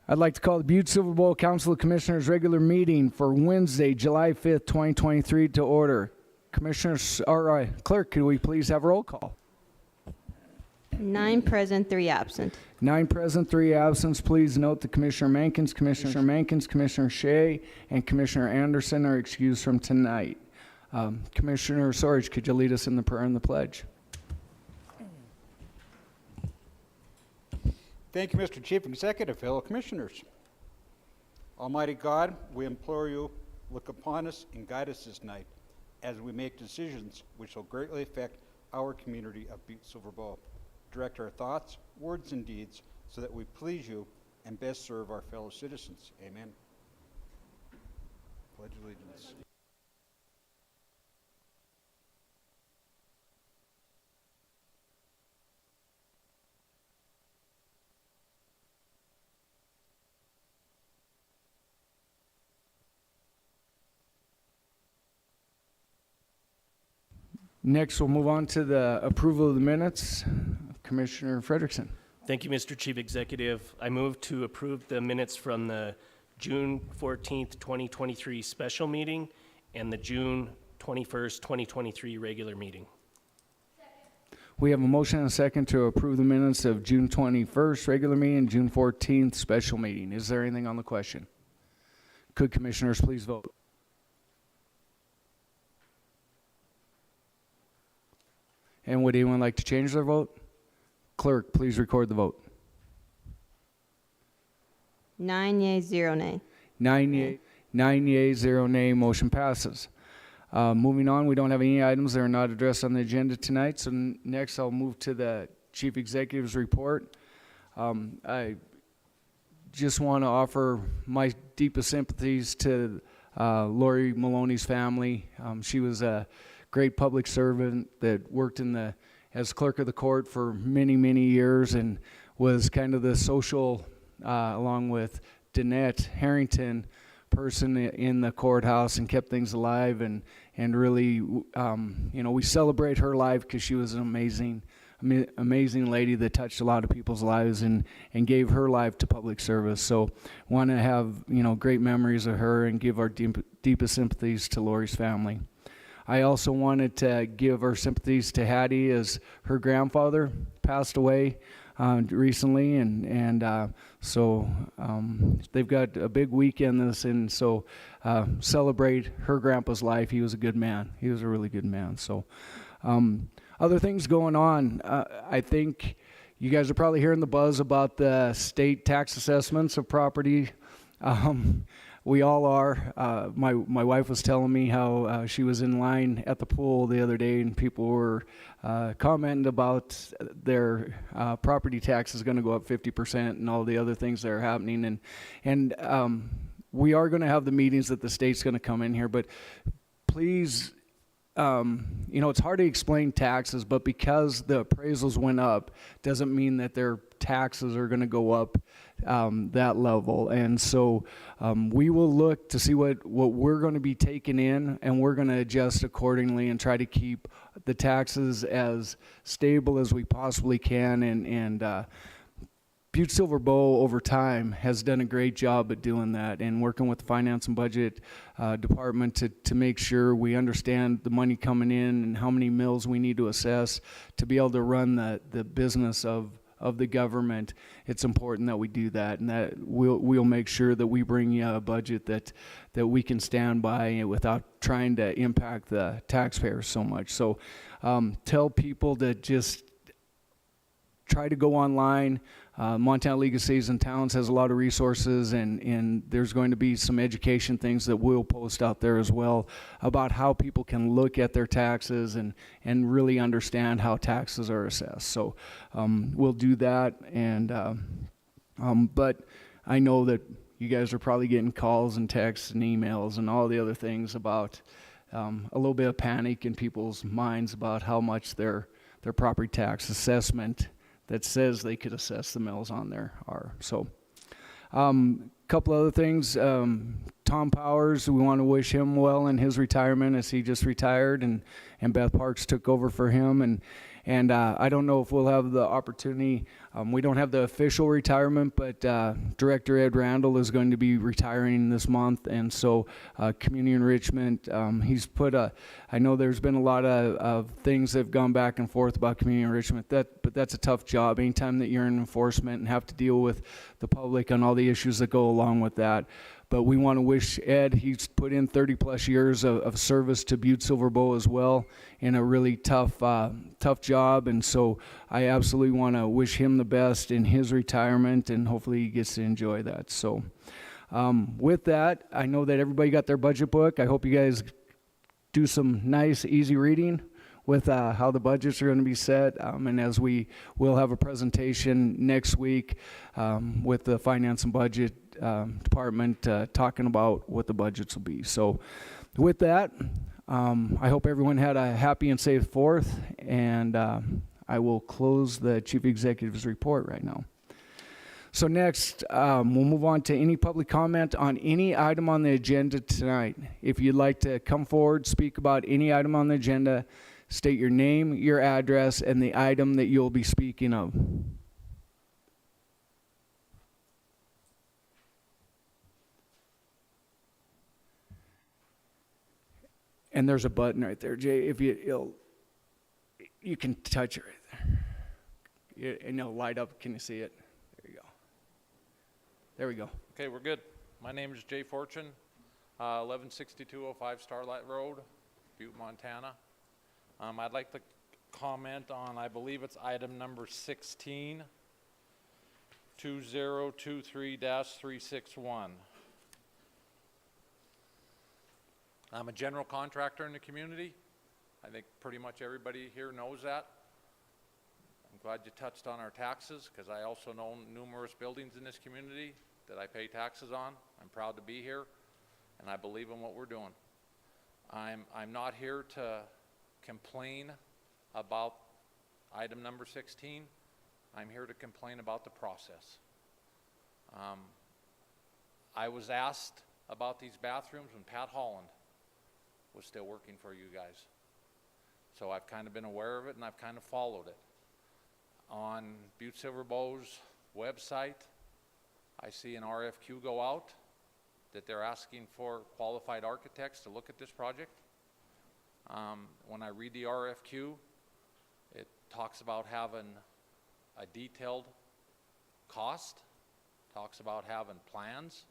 I'd like to call the Butte-Silver Bowl Council of Commissioners regular meeting for Wednesday, July 5th, 2023 to order. Commissioners, Clerk, could we please have a roll call? 9 present, 3 absent. 9 present, 3 absent. Please note that Commissioner Mankins, Commissioner Shea, and Commissioner Anderson are excused from tonight. Commissioner Sorge, could you lead us in the prayer and the pledge? Thank you, Mr. Chief Executive, fellow commissioners. Almighty God, we implore you, look upon us and guide us this night as we make decisions which will greatly affect our community of Butte-Silver Bowl. Direct our thoughts, words, and deeds so that we please you and best serve our fellow citizens. Amen. Pledge allegiance. Next, we'll move on to the approval of the minutes. Commissioner Frederickson. Thank you, Mr. Chief Executive. I move to approve the minutes from the June 14th, 2023 special meeting and the June 21st, 2023 regular meeting. We have a motion and a second to approve the minutes of June 21st regular meeting and June 14th special meeting. Is there anything on the question? Could commissioners please vote? And would anyone like to change their vote? Clerk, please record the vote. 9 yeas, 0 nay. 9 yeas, 0 nay. Motion passes. Moving on, we don't have any items that are not addressed on the agenda tonight. So next, I'll move to the Chief Executive's report. I just want to offer my deepest sympathies to Lori Maloney's family. She was a great public servant that worked as clerk of the court for many, many years and was kind of the social, along with Danette Harrington, person in the courthouse and kept things alive and really, we celebrate her life because she was an amazing lady that touched a lot of people's lives and gave her life to public service. So want to have, great memories of her and give our deepest sympathies to Lori's family. I also wanted to give our sympathies to Hattie as her grandfather passed away recently, and so they've got a big weekend this, and so celebrate her grandpa's life. He was a good man. He was a really good man. So other things going on. I think you guys are probably hearing the buzz about the state tax assessments of property. We all are. My wife was telling me how she was in line at the pool the other day and people were commenting about their property tax is going to go up 50% and all the other things that are happening. And we are going to have the meetings that the state's going to come in here, but please, it's hard to explain taxes, but because the appraisals went up doesn't mean that their taxes are going to go up that level. And so we will look to see what we're going to be taking in, and we're going to adjust accordingly and try to keep the taxes as stable as we possibly can. And Butte-Silver Bowl over time has done a great job at doing that and working with the finance and budget department to make sure we understand the money coming in and how many mills we need to assess to be able to run the business of the government. It's important that we do that, and that we'll make sure that we bring you a budget that we can stand by without trying to impact the taxpayers so much. So tell people to just try to go online. Montana League of Cities and Towns has a lot of resources, and there's going to be some education things that we'll post out there as well about how people can look at their taxes and really understand how taxes are assessed. So we'll do that, and but I know that you guys are probably getting calls and texts and emails and all the other things about a little bit of panic in people's minds about how much their property tax assessment that says they could assess the mills on there are. So couple other things. Tom Powers, we want to wish him well in his retirement as he just retired, and Beth Parks took over for him. And I don't know if we'll have the opportunity. We don't have the official retirement, but Director Ed Randall is going to be retiring this month, and so community enrichment, he's put I know there's been a lot of things that have gone back and forth about community enrichment, but that's a tough job. Anytime that you're in enforcement and have to deal with the public and all the issues that go along with that. But we want to wish Ed, he's put in 30-plus years of service to Butte-Silver Bow as well in a really tough job. And so I absolutely want to wish him the best in his retirement, and hopefully he gets to enjoy that. So with that, I know that everybody got their budget book. I hope you guys do some nice, easy reading with how the budgets are going to be set. And as we will have a presentation next week with the Finance and Budget Department talking about what the budgets will be. So with that, I hope everyone had a happy and safe 4th, and I will close the Chief Executive's report right now. So next, we'll move on to any public comment on any item on the agenda tonight. If you'd like to come forward, speak about any item on the agenda, state your name, your address, and the item that you'll be speaking of. And there's a button right there, Jay. If you can touch it right there, and it'll light up. Can you see it? There you go. There we go. Okay, we're good. My name is Jay Fortune, 116205 Starlight Road, Butte, Montana. I'd like to comment on, I believe it's item number 16, 2023-361. I'm a general contractor in the community. I think pretty much everybody here knows that. I'm glad you touched on our taxes, because I also know numerous buildings in this community that I pay taxes on. I'm proud to be here, and I believe in what we're doing. I'm not here to complain about item number 16. I'm here to complain about the process. I was asked about these bathrooms when Pat Holland was still working for you guys. So I've kind of been aware of it, and I've kind of followed it. On Butte-Silver Bow's website, I see an RFQ go out that they're asking for qualified architects to look at this project. When I read the RFQ, it talks about having a detailed cost, talks about having plans.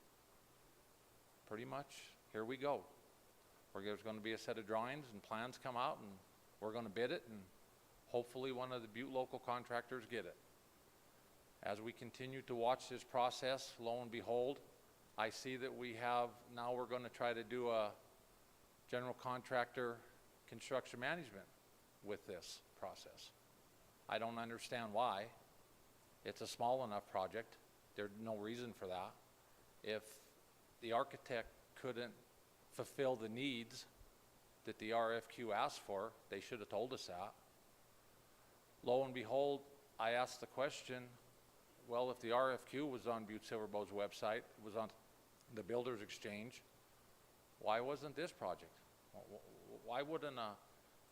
Pretty much, here we go. There's going to be a set of drawings and plans come out, and we're going to bid it, and hopefully one of the Butte local contractors get it. As we continue to watch this process, lo and behold, I see that now we're going to try to do a general contractor construction management with this process. I don't understand why. It's a small enough project. There's no reason for that. If the architect couldn't fulfill the needs that the RFQ asked for, they should have told us that. Lo and behold, I asked the question, well, if the RFQ was on Butte-Silver Bow's website, it was on the Builders Exchange, why wasn't this project? Why wouldn't a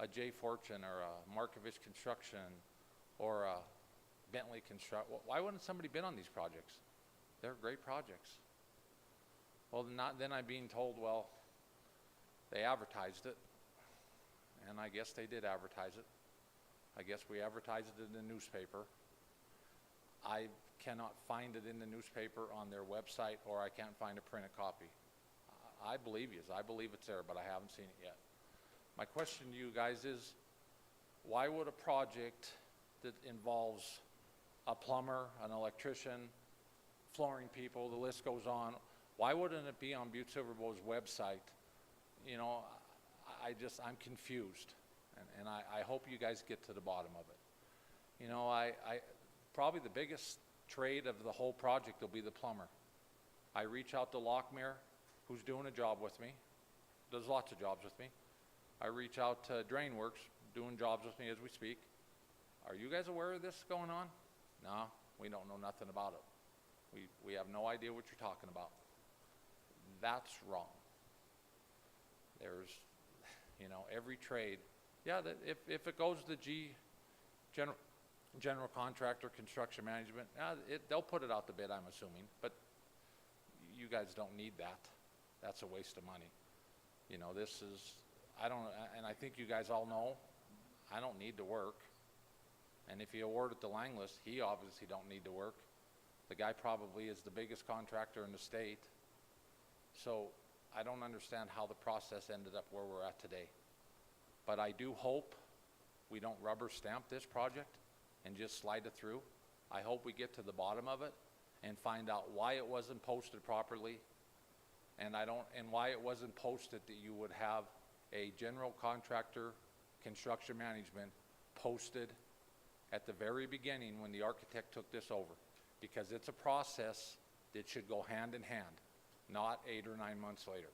J. Fortune or a Markovich Construction or a Bentley Construct, why wouldn't somebody bid on these projects? They're great projects. Well, then I'm being told, well, they advertised it, and I guess they did advertise it. I guess we advertised it in the newspaper. I cannot find it in the newspaper on their website, or I can't find a printed copy. I believe you. I believe it's there, but I haven't seen it yet. My question to you guys is, why would a project that involves a plumber, an electrician, flooring people, the list goes on, why wouldn't it be on Butte-Silver Bow's website? You know, I'm confused, and I hope you guys get to the bottom of it. You know, probably the biggest trade of the whole project will be the plumber. I reach out to Lockmere, who's doing a job with me, does lots of jobs with me. I reach out to Drainworks, doing jobs with me as we speak. Are you guys aware of this going on? No, we don't know nothing about it. We have no idea what you're talking about. That's wrong. There's, you know, every trade. Yeah, if it goes to the general contractor, construction management, they'll put it out to bid, I'm assuming, but you guys don't need that. That's a waste of money. You know, this is, and I think you guys all know, I don't need to work. And if you award it to Langless, he obviously don't need to work. The guy probably is the biggest contractor in the state. So I don't understand how the process ended up where we're at today. But I do hope we don't rubber stamp this project and just slide it through. I hope we get to the bottom of it and find out why it wasn't posted properly, and why it wasn't posted that you would have a general contractor construction management posted at the very beginning when the architect took this over, because it's a process that should go hand in hand, not 8 or 9 months later.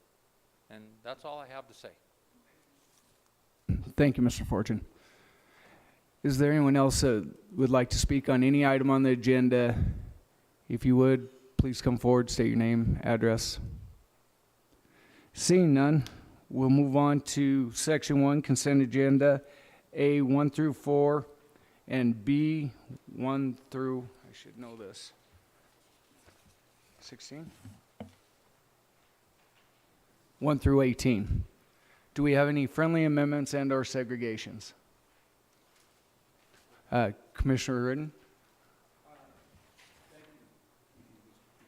And that's all I have to say. Thank you, Mr. Fortune. Is there anyone else that would like to speak on any item on the agenda? If you would, please come forward, state your name, address. Seeing none, we'll move on to Section 1, Consent Agenda, A 1 through 4, and B 1 through, I should know this, 16? 1 through 18. Do we have any friendly amendments and or segregations? Commissioner Ridden?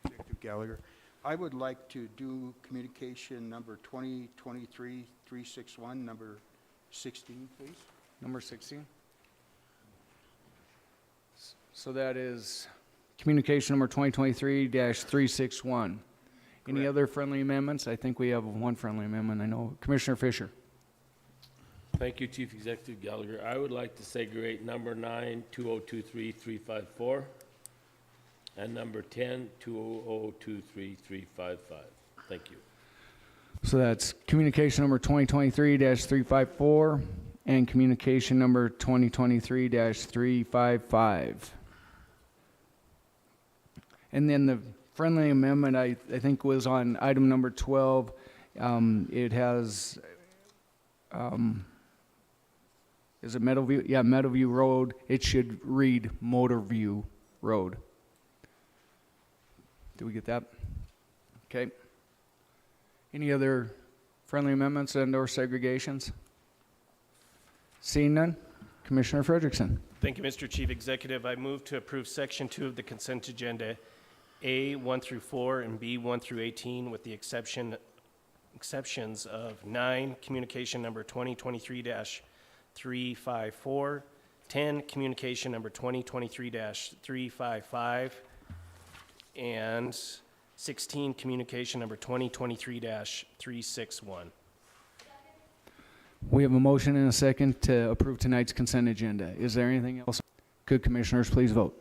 Executive Gallagher. I would like to do communication number 2023-361, number 16, please. Number 16. So that is communication number 2023-361. Any Correct. other friendly amendments? I think we have one friendly amendment. I know. Commissioner Fisher. Thank you, Chief Executive Gallagher. I would like to segregate number 9, 2023-354, and number 10, 2023-355. Thank you. So that's communication number 2023-354 and communication number 2023-355. And then the friendly amendment, I think, was on item number 12. It has, is it Meadowview? Yeah, Meadowview Road. It should read Motorview Road. Did we get that? Okay. Any other friendly amendments and or segregations? Seeing none, Commissioner Frederickson. Thank you, Mr. Chief Executive. I move to approve Section 2 of the consent agenda, A 1 through 4 and B 1 through 18, with the exceptions of 9, communication number 2023-354, 10, communication number 2023-355, and 16, communication number 2023-361. We have a motion and a second to approve tonight's consent agenda. Is there anything else? Could commissioners please vote?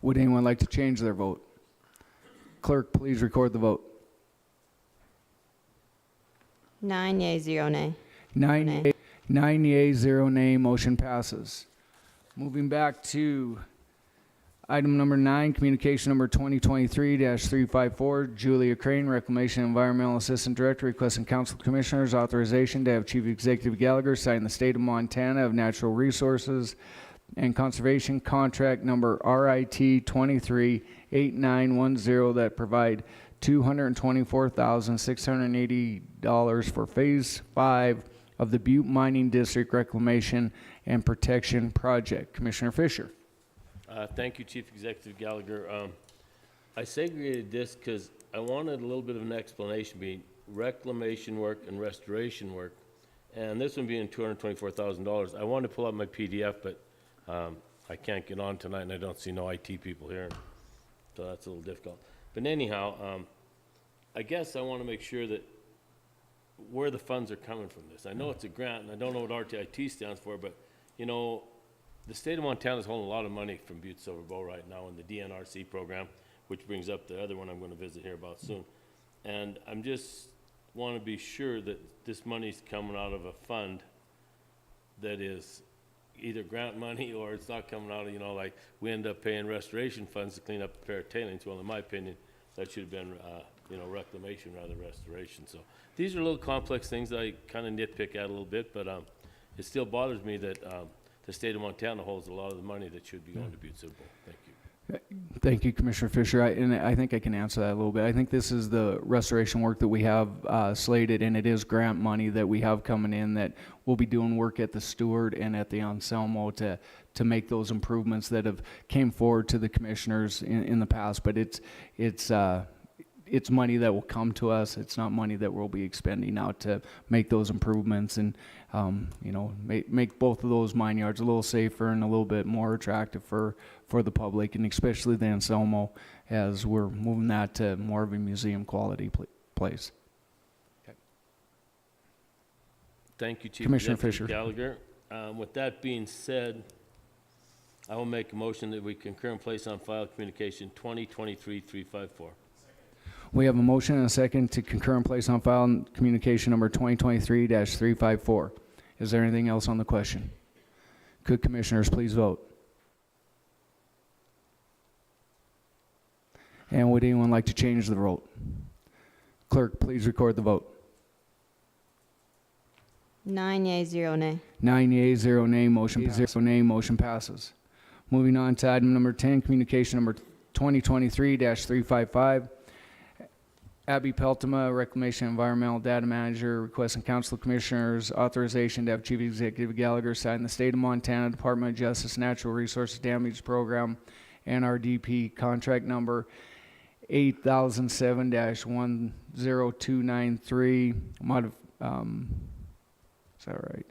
Would anyone like to change their vote? Clerk, please record the vote. 9 yea, 0 nay. 9 yea, 0 nay, motion passes. Moving back to item number 9, communication number 2023-354, Julia Crane, Reclamation Environmental Assistant Director, requesting Council Commissioners authorization to have Chief Executive Gallagher sign the State of Montana of Natural Resources and Conservation Contract number RIT 238910 that provide $224,680 for Phase 5 of the Butte Mining District Reclamation and Protection Project. Commissioner Fisher. Thank you, Chief Executive Gallagher. I segregated this because I wanted a little bit of an explanation between reclamation work and restoration work. And this one being $224,000. I wanted to pull out my PDF, but I can't get on tonight and I don't see no IT people here. So that's a little difficult. But anyhow, I guess I want to make sure that where the funds are coming from this. I know it's a grant and I don't know what RTIT stands for, but you know, the state of Montana is holding a lot of money from Butte-Silver right now in the DNRC program, which brings up the other one I'm going to visit here about soon. And I'm just want to be sure that this money's coming out of a fund that is either grant money or it's not coming out of, you know, like we end up paying restoration funds to clean up the pair of tailings. Well, in my opinion, that should have been reclamation rather than restoration. So these are little complex things that I kind of nitpick at a little bit, but it still bothers me that the state of Montana holds a lot of the money that should be going to Butte-Silver. Thank you. Thank you, Commissioner Fisher. And I think I can answer that a little bit. I think this is the restoration work that we have slated, and it is grant money that we have coming in that we'll be doing work at the Stewart and at the Anselmo to make those improvements that have came forward to the commissioners in the past. But it's money that will come to us. It's not money that we'll be expending out to make those improvements and, make both of those mine yards a little safer and a little bit more attractive for the public, and especially the Anselmo, as we're moving that to more of a museum quality place. Thank you, Chief Commissioner Executive Fisher. Gallagher. With that being said, I will make a motion that we concur and place on file communication 2023-354. We have a motion and a second to concur and place on file communication number 2023-354. Is there anything else on the question? Could commissioners please vote? And would anyone like to change the vote? Clerk, please record the vote. 9 yeas, 0 nay. 9 yeas, 0 nay, motion passes. Moving on to item number 10, communication number 2023-355. Abby Peltema, Reclamation Environmental Data Manager, requesting Council of Commissioners authorization to have Chief Executive Gallagher sign the State of Montana Department of Justice Natural Resources Damage Program, NRDP, contract number 8007-10293. Is that right?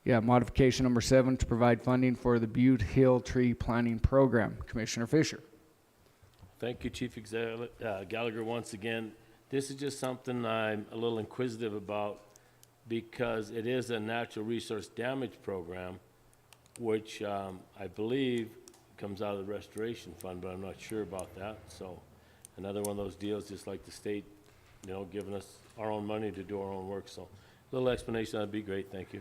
Yeah, modification number 7 to provide funding for the Butte Hill Tree Planting Program. Commissioner Fisher. Thank you, Chief Executive Gallagher, once again. This is just something I'm a little inquisitive about because it is a natural resource damage program, which I believe comes out of the restoration fund, but I'm not sure about that. So another one of those deals, just like the state, giving us our own money to do our own work. So a little explanation, that'd be great. Thank you.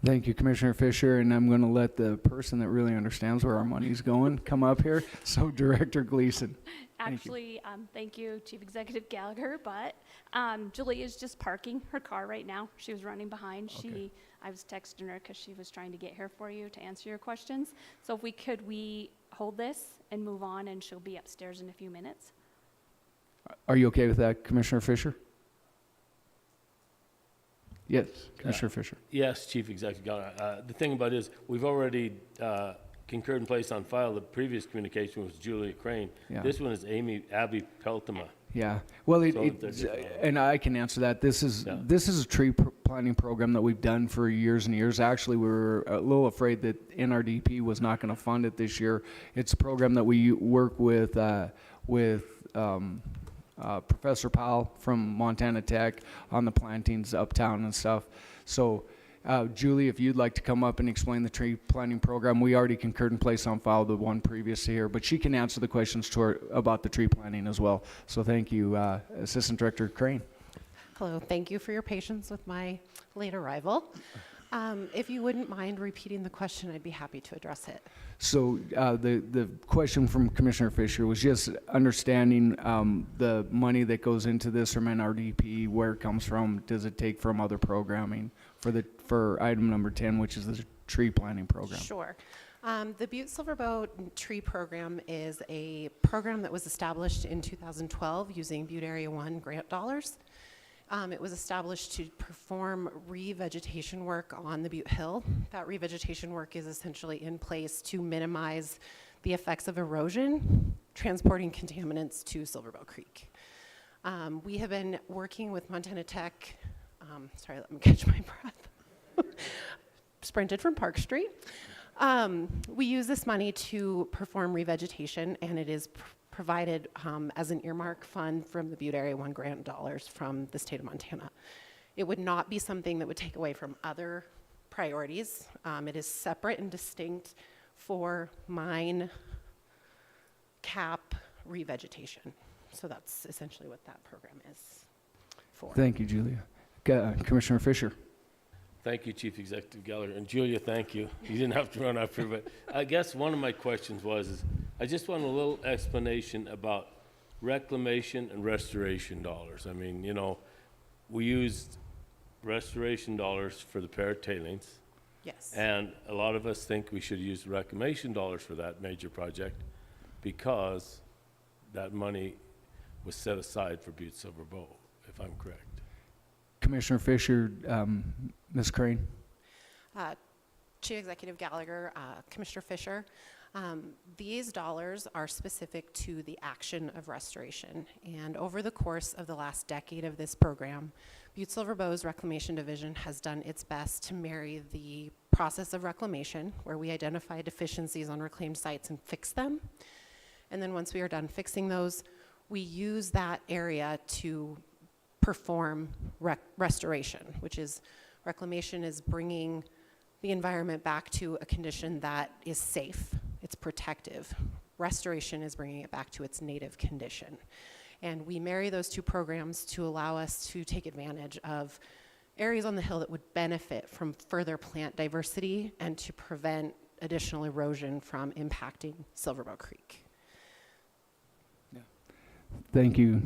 Thank you, Commissioner Fisher, and I'm going to let the person that really understands where our money's going come up here. So, Director Gleason. Actually, thank you, Chief Executive Gallagher, but Julie is just parking her car right now. She was running behind. Okay. I was texting her because she was trying to get here for you to answer your questions. So if we hold this and move on, and she'll be upstairs in a few minutes. Are you okay with that, Commissioner Fisher? Yes, Commissioner Fisher. Yes, Chief Executive Gallagher. The thing about it is, we've already concurred and placed on file. The previous communication was Julia Crane. Yeah. This one is Abby Peltema. Yeah. Well, So there's, and I can answer that. This is a tree planting program that we've done for years and years. Actually, we were a little afraid that NRDP was not going to fund it this year. It's a program that we work with Professor Powell from Montana Tech on the plantings uptown and stuff. So, Julie, if you'd like to come up and explain the tree planting program, we already concurred and placed on file the one previous here, but she can answer the questions to her about the tree planting as well. So thank you, Assistant Director Crane. Hello, thank you for your patience with my late arrival. If you wouldn't mind repeating the question, I'd be happy to address it. So the question from Commissioner Fisher was just understanding the money that goes into this from NRDP, where it comes from. Does it take from other programming for item number 10, which is the tree planting program? Sure. The Butte-Silver Tree Program is a program that was established in 2012 using Butte Area 1 grant dollars. It was established to perform revegetation work on the Butte Hill. That revegetation work is essentially in place to minimize the effects of erosion, transporting contaminants to Silverbow Creek. We have been working with Montana Tech, sorry, let me catch my breath, sprinted from Park Street. We use this money to perform revegetation, and it is provided as an earmark fund from the Butte Area 1 grant dollars from the state of Montana. It would not be something that would take away from other priorities. It is separate and distinct for mine cap revegetation. So that's essentially what that program is for. Thank you, Julia. Commissioner Fisher. Thank you, Chief Executive Gallagher. And Julia, thank you. You didn't have to run up here, but I guess one of my questions was, I just want a little explanation about reclamation and restoration dollars. I mean, you know, we used restoration dollars for the Parrot tailings, Yes. and a lot of us think we should use reclamation dollars for that major project because that money was set aside for Butte-Silver Bow, if I'm correct. Commissioner Fisher, Ms. Crane. Chief Executive Gallagher, Commissioner Fisher, these dollars are specific to the action of restoration. And over the course of the last decade of this program, Butte-Silver Bow's Reclamation Division has done its best to marry the process of reclamation, where we identify deficiencies on reclaimed sites and fix them. And then once we are done fixing those, we use that area to perform restoration, which is reclamation is bringing the environment back to a condition that is safe, it's protective. Restoration is bringing it back to its native condition. And we marry those two programs to allow us to take advantage of areas on the hill that would benefit from further plant diversity and to prevent additional erosion from impacting Silverbow Creek. Thank you,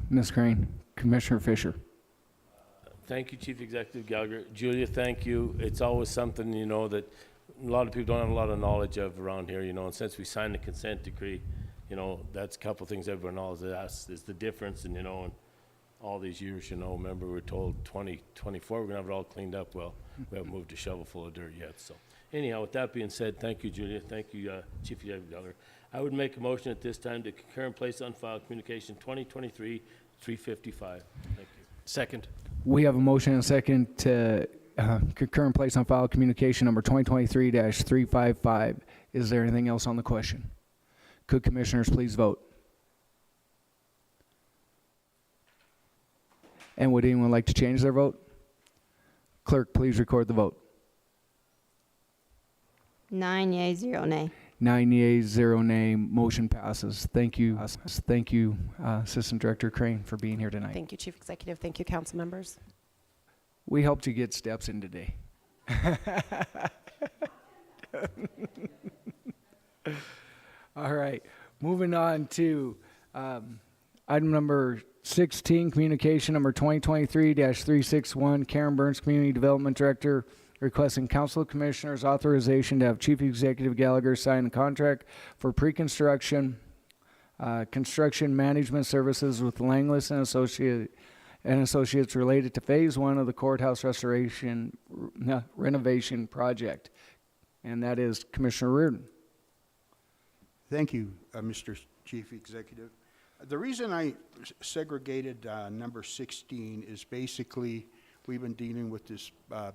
Ms. Crane. Commissioner Fisher. Thank you, Chief Executive Gallagher. Julia, thank you. It's always something, you know, that a lot of people don't have a lot of knowledge of around here, you know, and since we signed the consent decree, you know, that's a couple things everyone knows. That's is the difference, and, you know, in all these years, you know, remember we were told 2024 we're going to have it all cleaned up. Well, we haven't moved a shovel full of dirt yet. So anyhow, with that being said, thank you, Julia. Thank you, Chief Executive Gallagher. I would make a motion at this time to concur and place on file communication 2023-355. Thank you. Second. We have a motion and a second to concur and place on file communication number 2023-355. Is there anything else on the question? Could commissioners please vote? And would anyone like to change their vote? Clerk, please record the vote. 9 yea, 0 nay. 9 yeas, 0 nay. Motion passes. Thank you. Thank you, Assistant Director Crane, for being here tonight. Thank you, Chief Executive. Thank you, council members. We helped you get steps in today. All right. Moving on to item number 16, communication number 2023-361, Karen Burns, Community Development Director, requesting Council of Commissioners authorization to have Chief Executive Gallagher sign a contract for pre-construction construction management services with Langlis and Associates related to Phase 1 of the courthouse renovation project. And that is Commissioner Reardon. Thank you, Mr. Chief Executive. The reason I segregated number 16 is basically we've been dealing with this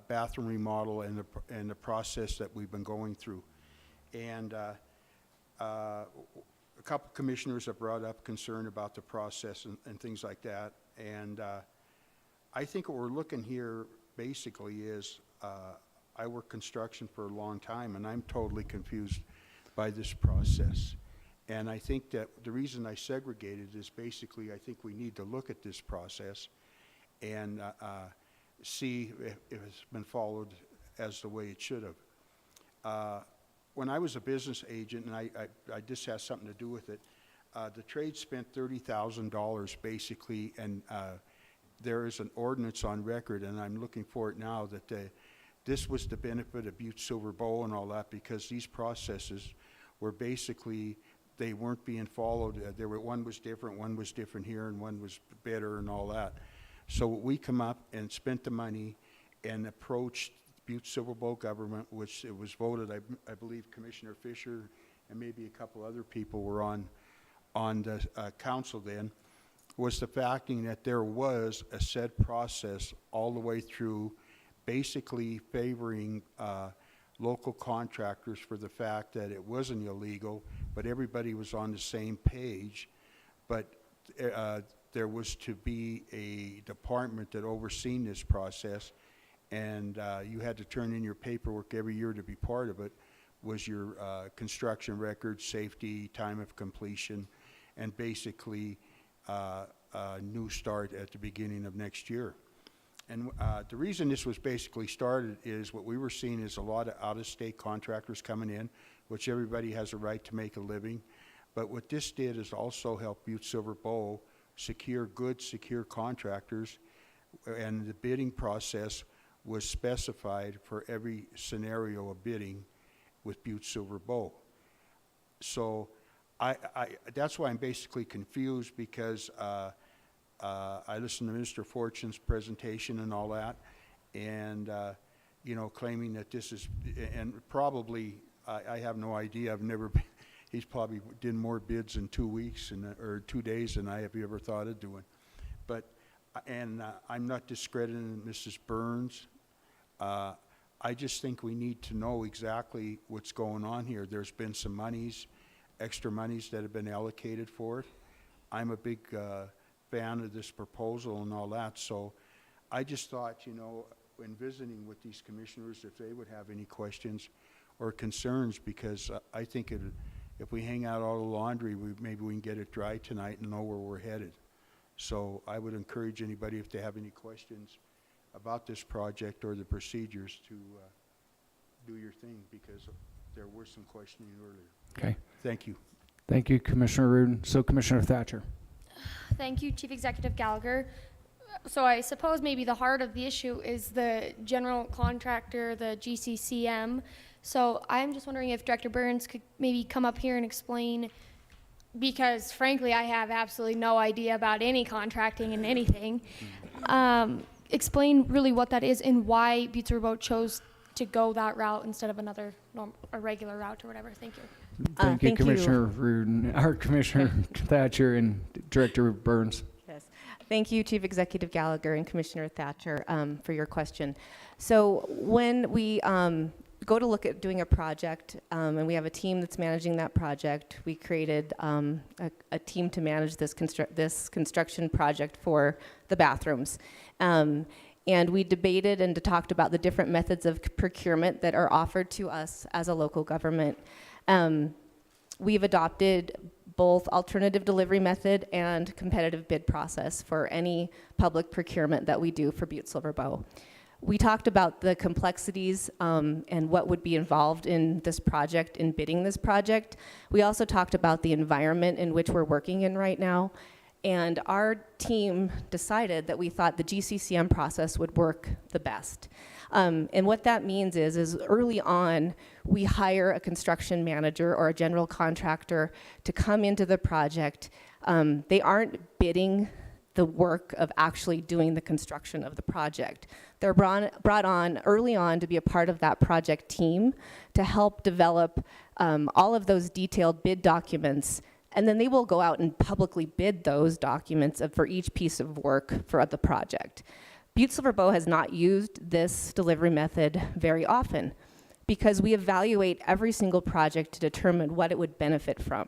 bathroom remodel and the process that we've been going through. And a couple commissioners have brought up concern about the process and things like that. And I think what we're looking here basically is I work construction for a long time, and I'm totally confused by this process. And I think that the reason I segregated is basically I think we need to look at this process and see if it's been followed as the way it should have. When I was a business agent, and I this has something to do with it, the trade spent $30,000 basically, and there is an ordinance on record, and I'm looking for it now, that this was the benefit of Butte-Silver Bow and all that, because these processes were basically, they weren't being followed. One was different here, and one was better and all that. So we come up and spent the money and approached Butte-Silver Bow government, which it was voted, I believe Commissioner Fisher and maybe a couple other people were on the council then, was the fact that there was a set process all the way through, basically favoring local contractors for the fact that it wasn't illegal, but everybody was on the same page. But there was to be a department that overseen this process, and you had to turn in your paperwork every year to be part of it, was your construction record, safety, time of completion, and basically a new start at the beginning of next year. And the reason this was basically started is what we were seeing is a lot of out-of-state contractors coming in, which everybody has a right to make a living. But what this did is also help Butte-Silver Bow secure good, secure contractors, and the bidding process was specified for every scenario of bidding with Butte-Silver Bow. So that's why I'm basically confused, because I listened to Minister Fortune's presentation and all that, and you know, claiming that this is, and probably, I have no idea, I've never been, he's probably did more bids in 2 weeks or 2 days than I have ever thought of doing. But, and I'm not discrediting Mrs. Burns. I just think we need to know exactly what's going on here. There's been some monies, extra monies that have been allocated for it. I'm a big fan of this proposal and all that, so I just thought, you know, when visiting with these commissioners, if they would have any questions or concerns, because I think if we hang out all the laundry, maybe we can get it dry tonight and know where we're headed. So I would encourage anybody, if they have any questions about this project or the procedures, to do your thing, because there were some questioning earlier. Okay. Thank you. Thank you, Commissioner Rudin. So Commissioner Thatcher. Thank you, Chief Executive Gallagher. So I suppose maybe the heart of the issue is the general contractor, the GCCM. So I'm just wondering if Director Burns could maybe come up here and explain, because frankly, I have absolutely no idea about any contracting and anything. Explain really what that is and why Butte-Silver Boat chose to go that route instead of a regular route or whatever. Thank you. Thank you, thank you. Commissioner Rudin, our Commissioner Thatcher, and Director Burns. Yes. Thank you, Chief Executive Gallagher and Commissioner Thatcher, for your question. So when we go to look at doing a project, and we have a team that's managing that project, we created a team to manage this construction project for the bathrooms. And we debated and talked about the different methods of procurement that are offered to us as a local government. We've adopted both alternative delivery method and competitive bid process for any public procurement that we do for Butte-Silver Bow. We talked about the complexities and what would be involved in this project, in bidding this project. We also talked about the environment in which we're working in right now. And our team decided that we thought the GCCM process would work the best. And what that means is early on, we hire a construction manager or a general contractor to come into the project. They aren't bidding the work of actually doing the construction of the project. They're brought on early on to be a part of that project team to help develop all of those detailed bid documents, and then they will go out and publicly bid those documents for each piece of work for the project. Butte-Silver Bow has not used this delivery method very often because we evaluate every single project to determine what it would benefit from.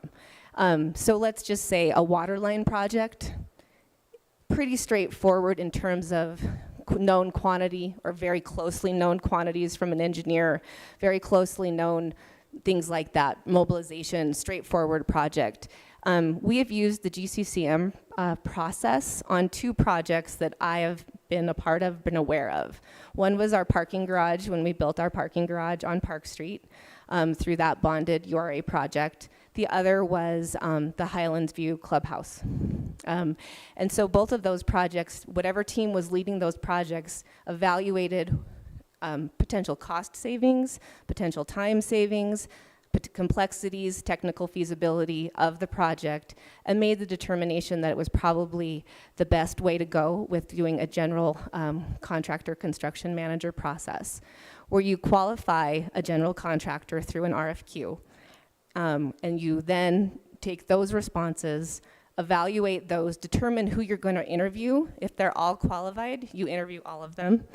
So let's just say a water line project, pretty straightforward in terms of known quantity or very closely known quantities from an engineer, very closely known things like that, mobilization, straightforward project. We have used the GCCM process on 2 projects that I have been a part of, been aware of. One was our parking garage, when we built our parking garage on Park Street through that bonded URA project. The other was the Highlands View Clubhouse. And so both of those projects, whatever team was leading those projects, evaluated potential cost savings, potential time savings, complexities, technical feasibility of the project, and made the determination that it was probably the best way to go with doing a general contractor construction manager process, where you qualify a general contractor through an RFQ, and you then take those responses, evaluate those, determine who you're going to interview. If they're all qualified, you interview all of them.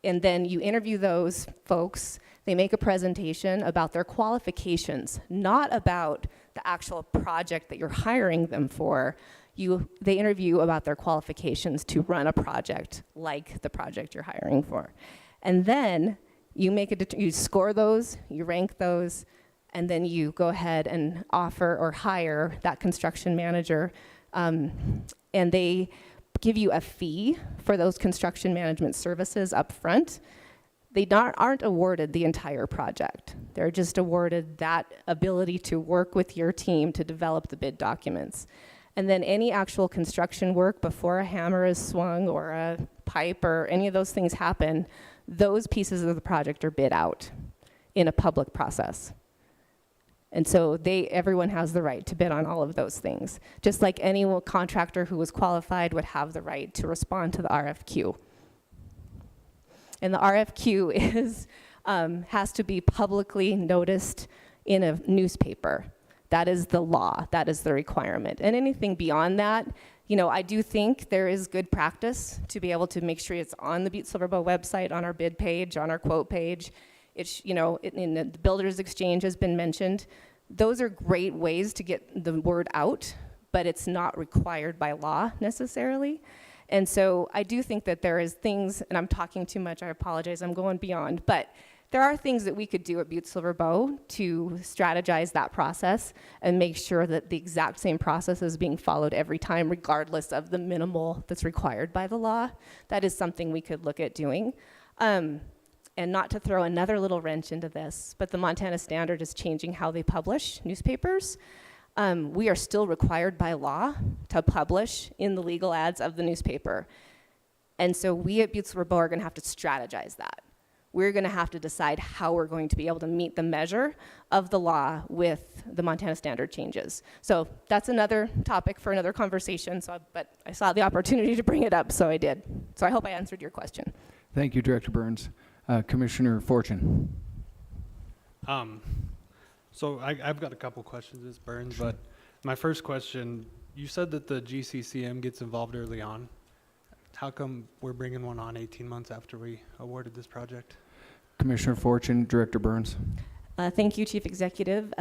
And then you interview those folks. They make a presentation about their qualifications, not about the actual project that you're hiring them for. They interview about their qualifications to run a project like the project you're hiring for. And then you you score those, you rank those, and then you go ahead and offer or hire that construction manager. And they give you a fee for those construction management services up front. aren't awarded the entire project. They're just awarded that ability to work with your team to develop the bid documents. And then any actual construction work before a hammer is swung or a pipe or any of those things happen, those pieces of the project are bid out in a public process. And so everyone has the right to bid on all of those things, just like any contractor who was qualified would have the right to respond to the RFQ. And the RFQ has to be publicly noticed in a newspaper. That is the law, that is the requirement. And anything beyond that, I do think there is good practice to be able to make sure it's on the Butte-Silver Bow website, on our bid page, on our quote page. It's, in the Builders Exchange has been mentioned. Those are great ways to get the word out, but it's not required by law necessarily. And so I do think that there is things, and I'm talking too much, I apologize, I'm going beyond, but there are things that we could do at Butte-Silver Bow to strategize that process and make sure that the exact same process is being followed every time, regardless of the minimal that's required by the law. That is something we could look at doing. And not to throw another little wrench into this, but the Montana Standard is changing how they publish newspapers. We are still required by law to publish in the legal ads of the newspaper. And so we at Butte-Silver Bow are gonna have to strategize that. We're gonna have to decide how we're going to be able to meet the measure of the law with the Montana Standard changes. So that's another topic for another conversation, but I saw the opportunity to bring it up, so I did. So I hope I answered your question. Thank you, Director Burns. Commissioner Fortune. So I've got a couple questions, Ms. Burns, but my first question, you said that the GCCM gets involved early on. How come we're bringing one on 18 months after we awarded this project? Commissioner Fortune, Director Burns. Thank you, Chief Executive,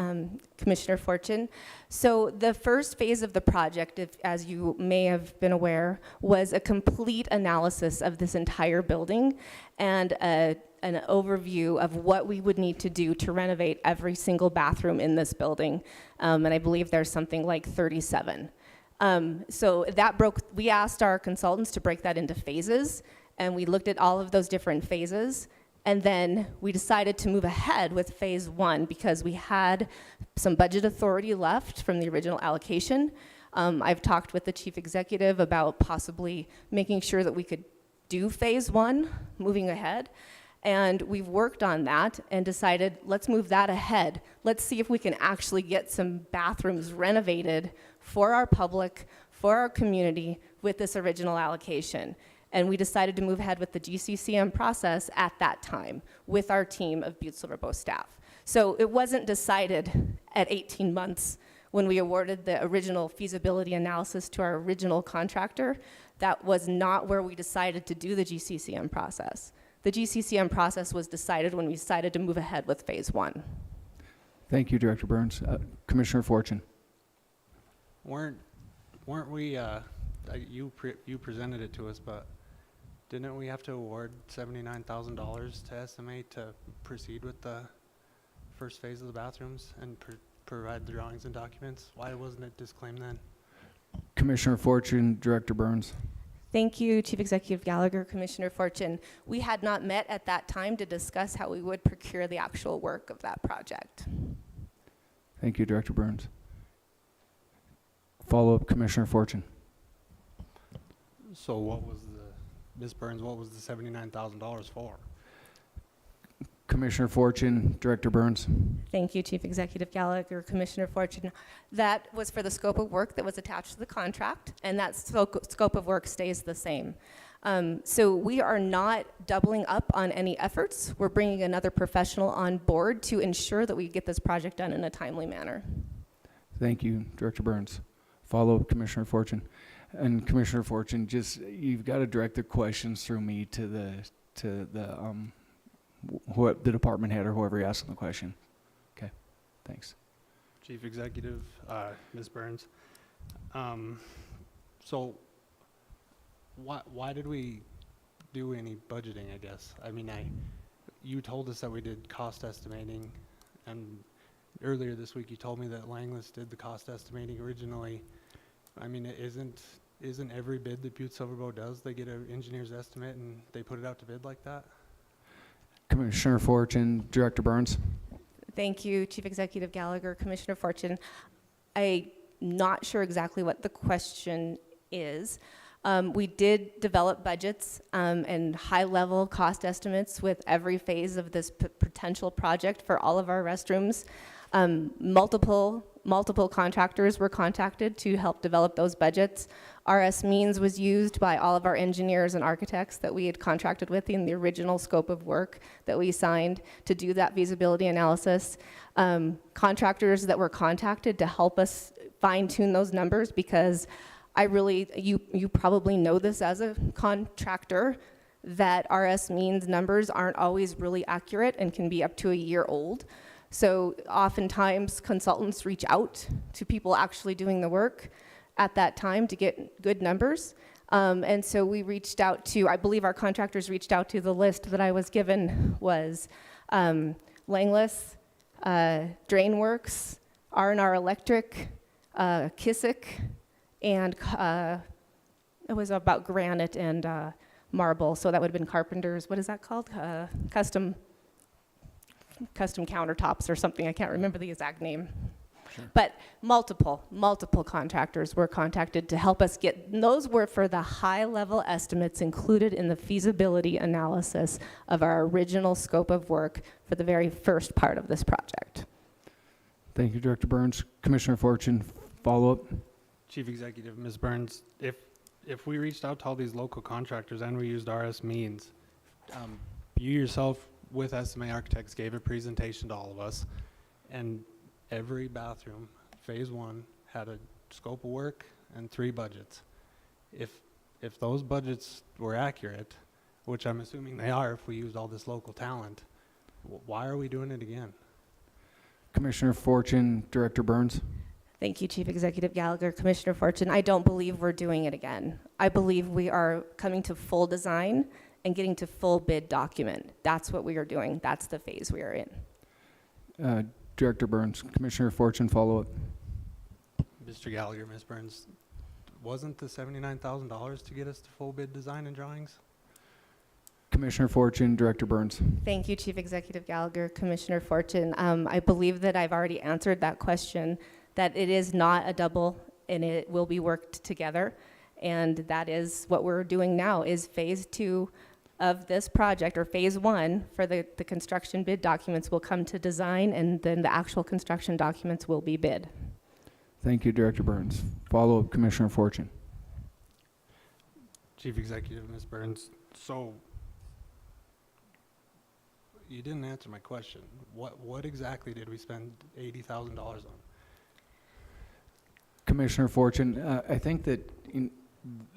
Commissioner Fortune. So the first phase of the project, as you may have been aware, was a complete analysis of this entire building and an overview of what we would need to do to renovate every single bathroom in this building. And I believe there's something like 37. So we asked our consultants to break that into phases, and we looked at all of those different phases. And then we decided to move ahead with phase 1 because we had some budget authority left from the original allocation. I've talked with the chief executive about possibly making sure that we could do phase 1, moving ahead. And we've worked on that and decided, let's move that ahead. Let's see if we can actually get some bathrooms renovated for our public, for our community with this original allocation. And we decided to move ahead with the GCCM process at that time with our team of Butte-Silver Bow staff. So it wasn't decided at 18 months when we awarded the original feasibility analysis to our original contractor. That was not where we decided to do the GCCM process. The GCCM process was decided when we decided to move ahead with phase 1. Thank you, Director Burns. Commissioner Fortune. Weren't we, you presented it to us, but didn't we have to award $79,000 to estimate to proceed with the first phase of the bathrooms and provide the drawings and documents? Why wasn't it disclaimed then? Commissioner Fortune, Director Burns. Thank you, Chief Executive Gallagher, Commissioner Fortune. We had not met at that time to discuss how we would procure the actual work of that project. Thank you, Director Burns. Follow-up, Commissioner Fortune. So Ms. Burns, what was the $79,000 for? Commissioner Fortune, Director Burns. Thank you, Chief Executive Gallagher, Commissioner Fortune. That was for the scope of work that was attached to the contract, and that scope of work stays the same. So we are not doubling up on any efforts. We're bringing another professional on board to ensure that we get this project done in a timely manner. Thank you, Director Burns. Follow-up, Commissioner Fortune. And Commissioner Fortune, you've got to direct the questions through me to the department head or whoever asking the question. Okay, thanks. Chief Executive, Ms. Burns. So why did we do any budgeting, I guess? I mean, you told us that we did cost estimating, and earlier this week you told me that Langless did the cost estimating originally. I mean, isn't every bid that Butte-Silver Bow does, they get an engineer's estimate and they put it out to bid like that? Commissioner Fortune, Director Burns. Thank you, Chief Executive Gallagher, Commissioner Fortune. I'm not sure exactly what the question is. We did develop budgets and high-level cost estimates with every phase of this potential project for all of our restrooms. Multiple contractors were contacted to help develop those budgets. RS Means was used by all of our engineers and architects that we had contracted with in the original scope of work that we signed to do that feasibility analysis. Contractors that were contacted to help us fine-tune those numbers, because you probably know this as a contractor, that RS Means numbers aren't always really accurate and can be up to a year old. So oftentimes consultants reach out to people actually doing the work at that time to get good numbers. And so we reached out to, I believe our contractors reached out to, the list that I was given was Langless, Drainworks, R&R Electric, Kissick, and it was about granite and marble, so that would have been Carpenter's, what is that called? Custom countertops or something, I can't remember the exact name. Sure. But multiple contractors were contacted to help us get, those were for the high-level estimates included in the feasibility analysis of our original scope of work for the very first part of this project. Thank you, Director Burns. Commissioner Fortune, follow-up. Chief Executive, Ms. Burns, if we reached out to all these local contractors and we used RS Means, you yourself with SMA Architects gave a presentation to all of us, and every bathroom, phase 1, had a scope of work and 3 budgets. If those budgets were accurate, which I'm assuming they are if we used all this local talent, why are we doing it again? Commissioner Fortune, Director Burns. Thank you, Chief Executive Gallagher. Commissioner Fortune, I don't believe we're doing it again. I believe we are coming to full design and getting to full bid document. That's what we are doing. That's the phase we are in. Director Burns. Commissioner Fortune, follow-up. Mr. Gallagher, Ms. Burns, wasn't the $79,000 to get us to full bid design and drawings? Commissioner Fortune, Director Burns. Thank you, Chief Executive Gallagher. Commissioner Fortune, I believe that I've already answered that question, that it is not a double and it will be worked together. And that is what we're doing now, is phase 2 of this project, or phase 1 for the construction bid documents will come to design, and then the actual construction documents will be bid. Thank you, Director Burns. Follow-up, Commissioner Fortune. Chief Executive, Ms. Burns, so you didn't answer my question. What exactly did we spend $80,000 on? Commissioner Fortune, I think that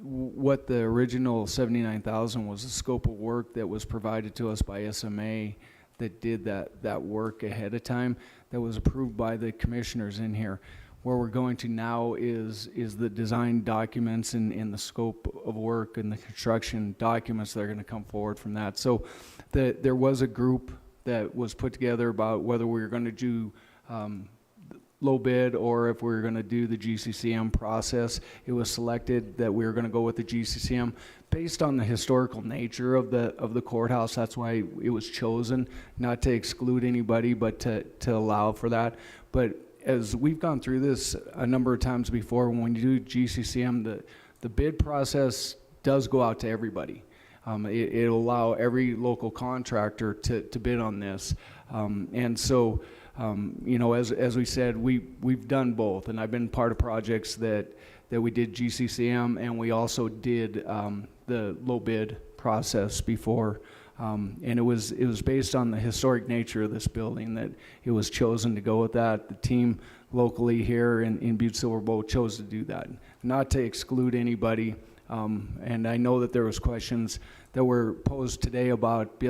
what the original $79,000 was the scope of work that was provided to us by SMA that did that work ahead of time, that was approved by the commissioners in here. Where we're going to now is the design documents and the scope of work and the construction documents that are going to come forward from that. So there was a group that was put together about whether we were going to do low bid or if we were going to do the GCCM process. It was selected that we were going to go with the GCCM based on the historical nature of the courthouse. That's why it was chosen, not to exclude anybody, but to allow for that. But as we've gone through this a number of times before, when you do GCCM, the bid process does go out to everybody. It'll allow every local contractor to bid on this. And so, you know, as we said, we've done both, and I've been part of projects that we did GCCM, and we also did the low bid process before. And it was based on the historic nature of this building that it was chosen to go with that. The team locally here in Butte-Silver chose to do that, not to exclude anybody. And I know that there was questions that were posed today about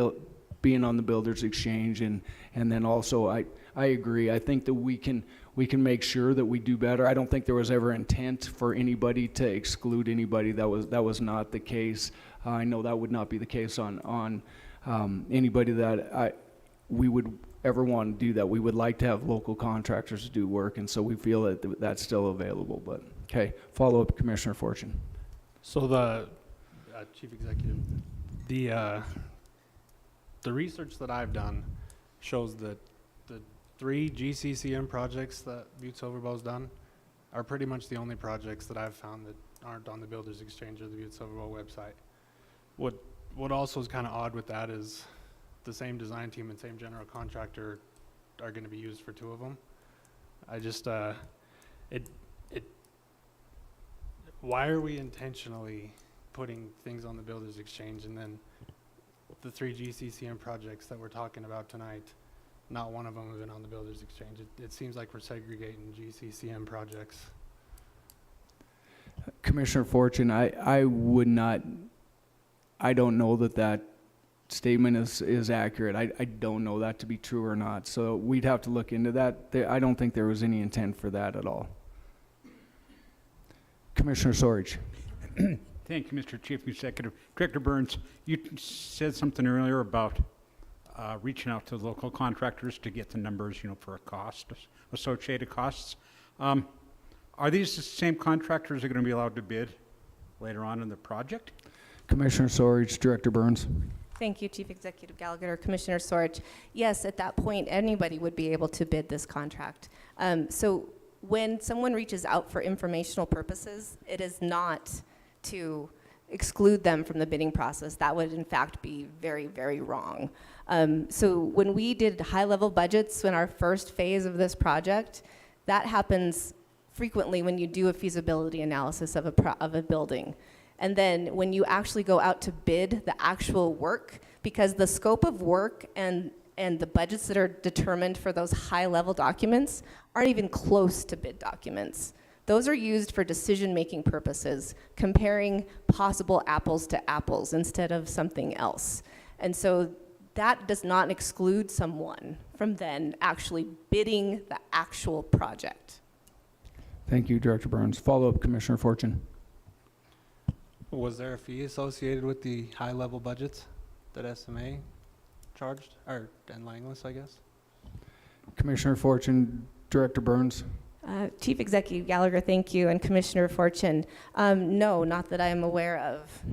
being on the Builders Exchange, and then also I agree. I think that we can make sure that we do better. I don't think there was ever intent for anybody to exclude anybody. That was not the case. I know that would not be the case on anybody that we would ever want to do that. We would like to have local contractors do work, and so we feel that that's still available. But okay, follow up, Commissioner Fortune. So the Chief Executive, the research that I've done shows that the 3 GCCM projects that Butte-Silver's done are pretty much the only projects that I've found that aren't on the Builders Exchange or the Butte-Silver website. What also is kind of odd with that is the same design team and same general contractor are going to be used for 2 of them. I just, why are we intentionally putting things on the Builders Exchange and then the 3 GCCM projects that we're talking about tonight, not one of them have been on the Builders Exchange? It seems like we're segregating GCCM projects. Commissioner Fortune, I would not, I don't know that statement is accurate. I don't know that to be true or not. So we'd have to look into that. I don't think there was any intent for that at all. Commissioner Sorge. Thank you, Mr. Chief Executive. Director Burns, you said something earlier about reaching out to local contractors to get the numbers, for associated costs. Are these the same contractors that are going to be allowed to bid later on in the project? Commissioner Sorge, Director Burns. Thank you, Chief Executive Gallagher. Commissioner Sorge. Yes, at that point, anybody would be able to bid this contract. So when someone reaches out for informational purposes, it is not to exclude them from the bidding process. That would, in fact, be very, very wrong. So when we did high-level budgets in our first phase of this project, that happens frequently when you do a feasibility analysis of a building. And then when you actually go out to bid the actual work, because the scope of work and the budgets that are determined for those high-level documents aren't even close to bid documents. Those are used for decision-making purposes, comparing possible apples to apples instead of something else. And so that does not exclude someone from then actually bidding the actual project. Thank you, Director Burns. Follow-up, Commissioner Fortune. Was there a fee associated with the high-level budgets that SMA charged, and Langless, I guess? Commissioner Fortune, Director Burns. Chief Executive Gallagher, thank you, and Commissioner Fortune. No, not that I am aware of.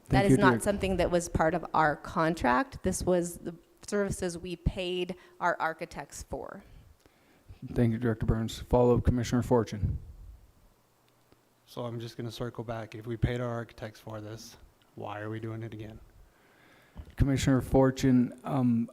That is not something that was part of our contract. This was the services we paid our architects for. Thank you, Director Burns. Follow-up, Commissioner Fortune. So I'm just going to circle back. If we paid our architects for this, why are we doing it again? Commissioner Fortune,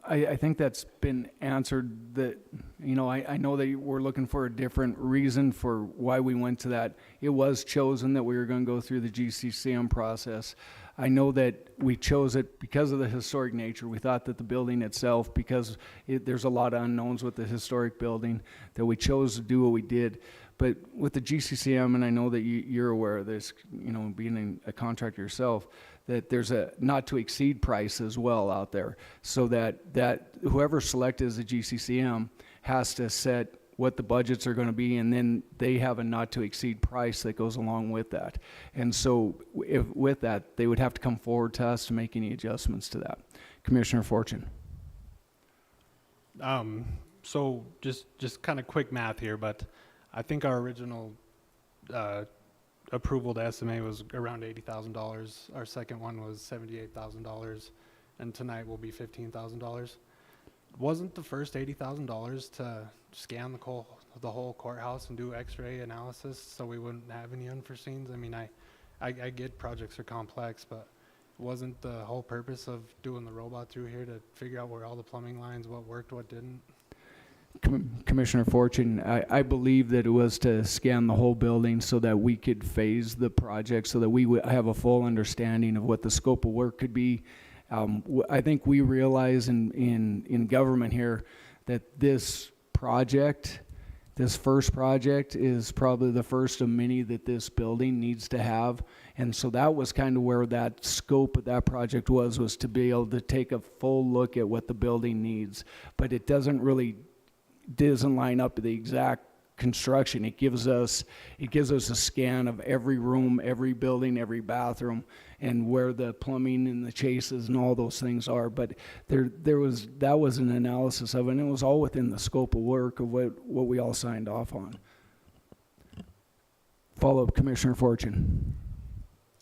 I think that's been answered. That I know that we're looking for a different reason for why we went to that. It was chosen that we were going to go through the GCCM process. I know that we chose it because of the historic nature. We thought that the building itself, because there's a lot of unknowns with the historic building, that we chose to do what we did. But with the GCCM, and I know that you're aware of this, being a contractor yourself, that there's a not to exceed price as well out there, so that whoever selected as a GCCM has to set what the budgets are going to be, and then they have a not to exceed price that goes along with that. And so with that, they would have to come forward to us to make any adjustments to that. Commissioner Fortune. So just kind of quick math here, but I think our original approval to SMA was around $80,000. Our second one was $78,000, and tonight will be $15,000. Wasn't the first $80,000 to scan the whole courthouse and do X-ray analysis so we wouldn't have any unforeseens? I mean, I get projects are complex, but wasn't the whole purpose of doing the robot through here to figure out where all the plumbing lines, what worked, what didn't? Commissioner Fortune, I believe that it was to scan the whole building so that we could phase the project, so that we would have a full understanding of what the scope of work could be. I think we realize in government here that this first project is probably the first of many that this building needs to have. And so that was kind of where that scope of that project was to be able to take a full look at what the building needs. But it doesn't line up to the exact construction. It gives us a scan of every room, every building, every bathroom, and where the plumbing and the chases and all those things are. But that was an analysis of it, and it was all within the scope of work of what we all signed off on. Follow-up, Commissioner Fortune.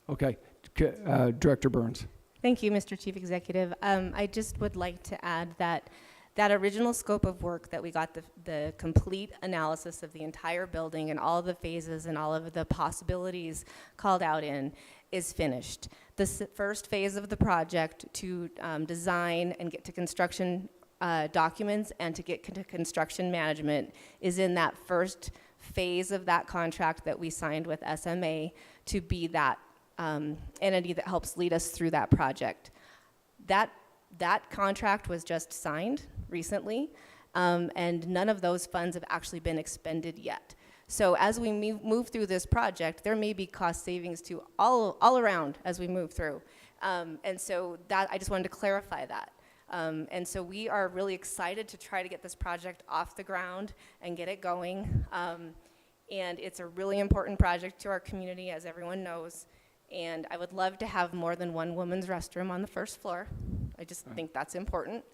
Okay, Director Burns. Thank you, Mr. Chief Executive. I just would like to add that that original scope of work that we got the complete analysis of the entire building and all of the phases and all of the possibilities called out in is finished. The first phase of the project to design and get to construction documents and to get to construction management is in that first phase of that contract that we signed with SMA to be that entity that helps lead us through that project. That contract was just signed recently, and none of those funds have actually been expended yet. So as we move through this project, there may be cost savings to all around as we move through. And so that, I just wanted to clarify that. And so we are really excited to try to get this project off the ground and get it going. And it's a really important project to our community, as everyone knows. And I would love to have more than one women's restroom on the first floor. I just think that's important.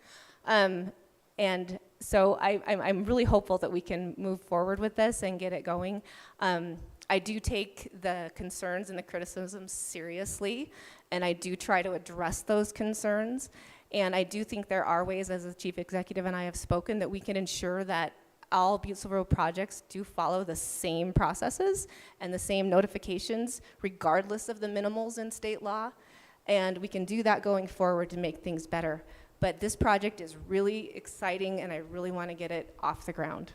And so I'm really hopeful that we can move forward with this and get it going. I do take the concerns and the criticisms seriously, and I do try to address those concerns. And I do think there are ways, as the chief executive and I have spoken, that we can ensure that all Butte-Silver projects do follow the same processes and the same notifications, regardless of the minimals in state law. And we can do that going forward to make things better. But this project is really exciting, and I really want to get it off the ground.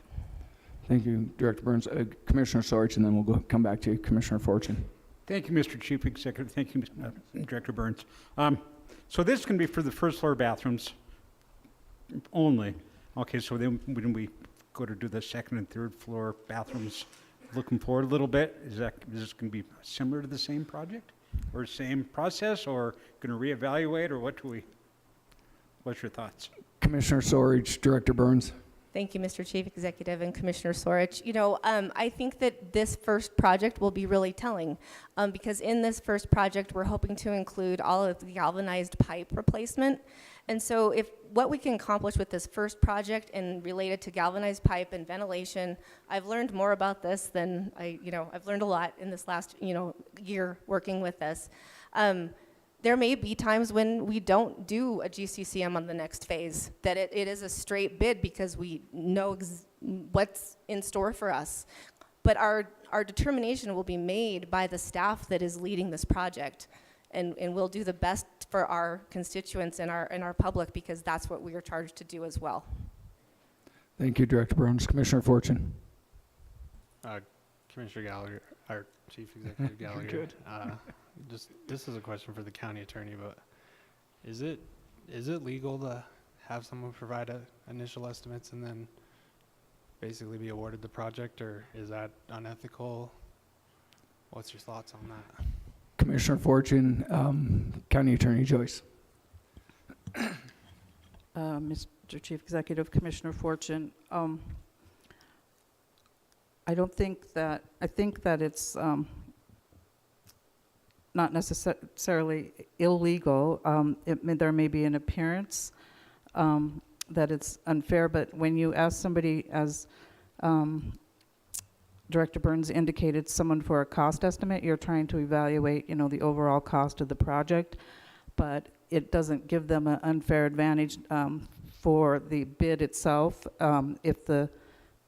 Thank you, Director Burns. Commissioner Sorich, and then we'll come back to you, Commissioner Fortune. Thank you, Mr. Chief Executive. Thank you, Director Burns. So this is going to be for the first floor bathrooms only. Okay, so then when we go to do the second and third floor bathrooms, looking forward a little bit, is this going to be similar to the same project or same process, or going to reevaluate, or what's your thoughts? Commissioner Sorich, Director Burns. Thank you, Mr. Chief Executive and Commissioner Sorich. You know, I think that this first project will be really telling because in this first project, we're hoping to include all of the galvanized pipe replacement. And so if what we can accomplish with this first project and related to galvanized pipe and ventilation, I've learned more about this than I've learned a lot in this last, year working with this. There may be times when we don't do a GCCM on the next phase, that it is a straight bid because we know what's in store for us. But our determination will be made by the staff that is leading this project. And we'll do the best for our constituents and our public because that's what we are charged to do as well. Thank you, Director Burns. Commissioner Fortune. Commissioner Gallagher, our Chief Executive Gallagher. Good. This is a question for the county attorney, but is it legal to have someone provide initial estimates and then basically be awarded the project, or is that unethical? What's your thoughts on that? Commissioner Fortune, County Attorney Joyce. Mr. Chief Executive, Commissioner Fortune, I think that it's not necessarily illegal. There may be an appearance that it's unfair, but when you ask somebody, as Director Burns indicated, someone for a cost estimate, you're trying to evaluate, the overall cost of the project, but it doesn't give them an unfair advantage for the bid itself if the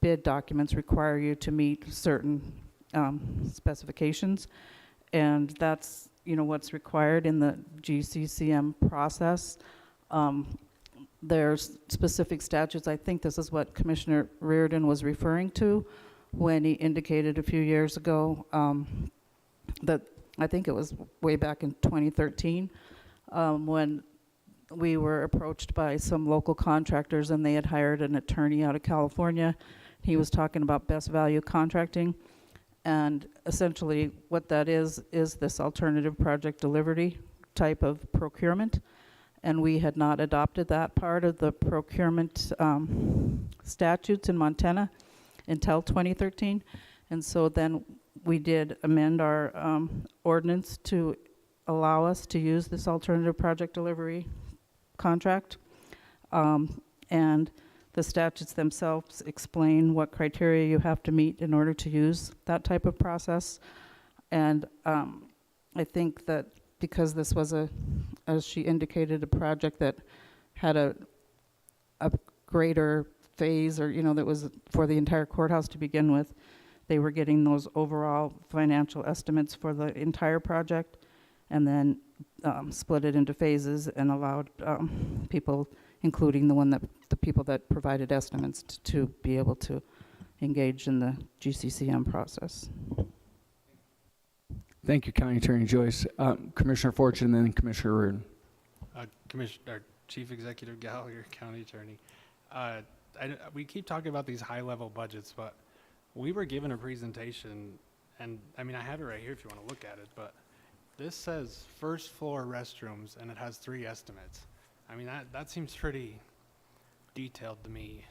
bid documents require you to meet certain specifications. And that's, what's required in the GCCM process. There's specific statutes. I think this is what Commissioner Reardon was referring to when he indicated a few years ago that I think it was way back in 2013 when we were approached by some local contractors and they had hired an attorney out of California. He was talking about best value contracting. And essentially what that is this alternative project delivery type of procurement. And we had not adopted that part of the procurement statutes in Montana until 2013. And so then we did amend our ordinance to allow us to use this alternative project delivery contract. And the statutes themselves explain what criteria you have to meet in order to use that type of process. And I think that because this was as she indicated, a project that had a greater phase, or, that was for the entire courthouse to begin with, they were getting those overall financial estimates for the entire project, and then split it into phases and allowed people, including the people that provided estimates, to be able to engage in the GCCM process. Thank you, County Attorney Joyce. Commissioner Fortune, then Commissioner Reardon. Commissioner, Chief Executive Gallagher, County Attorney. We keep talking about these high-level budgets, but we were given a presentation, and I mean, I have it right here if you want to look at it, but this says first floor restrooms, and it has 3 estimates. I mean, that seems pretty detailed to me.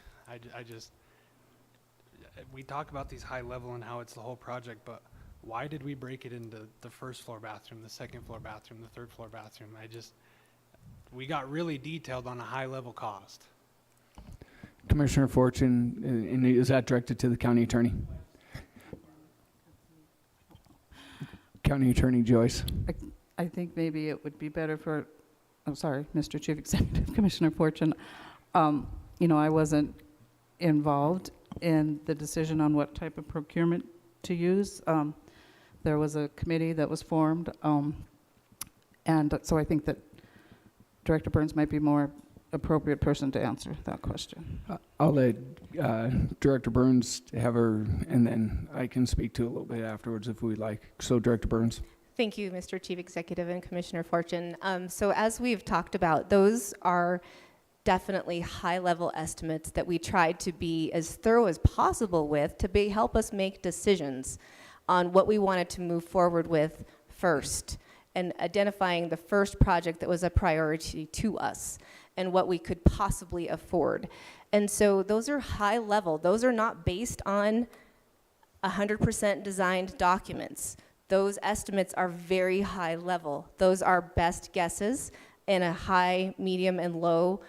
We talk about these high level and how it's the whole project, but why did we break it into the first floor bathroom, the second floor bathroom, the third floor bathroom? We got really detailed on a high level cost. Commissioner Fortune, and is that directed to the County Attorney? County Attorney Joyce. I think maybe it would be better for, I'm sorry, Mr. Chief Executive, Commissioner Fortune. I wasn't involved in the decision on what type of procurement to use. There was a committee that was formed, and so I think that Director Burns might be more appropriate person to answer that question. I'll let Director Burns have her, and then I can speak to it a little bit afterwards if we'd like. So, Director Burns. Thank you, Mr. Chief Executive and Commissioner Fortune. So as we've talked about, those are definitely high-level estimates that we tried to be as thorough as possible with to help us make decisions on what we wanted to move forward with first, and identifying the first project that was a priority to us and what we could possibly afford. And so those are high level. Those are not based on 100% designed documents. Those estimates are very high level. Those are best guesses and a high, medium, and low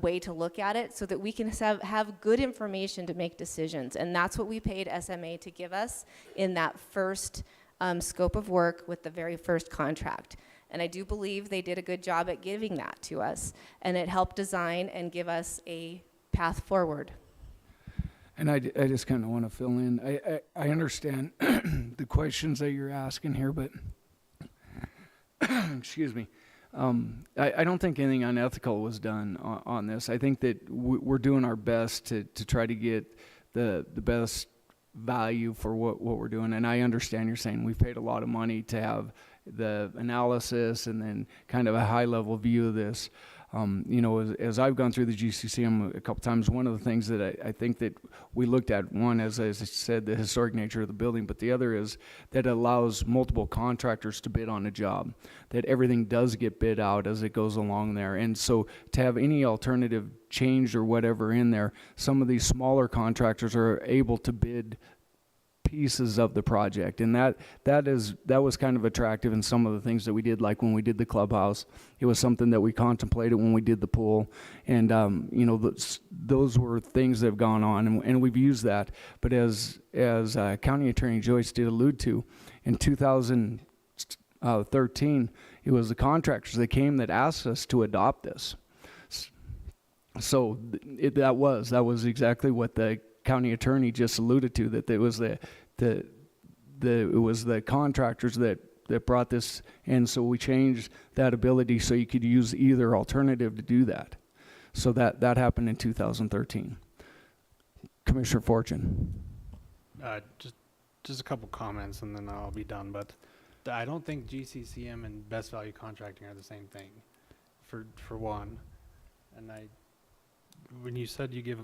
way to look at it so that we can have good information to make decisions. And that's what we paid SMA to give us in that first scope of work with the very first contract. And I do believe they did a good job at giving that to us, and it helped design and give us a path forward. And I just kind of want to fill in. I understand the questions that you're asking here, but excuse me. I don't think anything unethical was done on this. I think that we're doing our best to try to get the best value for what we're doing. And I understand you're saying we've paid a lot of money to have the analysis and then kind of a high level view of this. As I've gone through the GCCM a couple times, one of the things that I think that we looked at, one, as I said, the historic nature of the building, but the other is that it allows multiple contractors to bid on a job, that everything does get bid out as it goes along there. And so to have any alternative change or whatever in there, some of these smaller contractors are able to bid pieces of the project, and that was kind of attractive in some of the things that we did, like when we did the clubhouse. It was something that we contemplated when we did the pool, and those were things that have gone on, and we've used that. But as County Attorney Joyce did allude to, in 2013, it was the contractors that came that asked us to adopt this. So that was exactly what the county attorney just alluded to, that it was it was the contractors that brought this in. So we changed that ability so you could use either alternative to do that. So that happened in 2013. Commissioner Fortune. Just a couple comments and then I'll be done. But I don't think GCCM and best value contracting are the same thing. For one, and when you said you give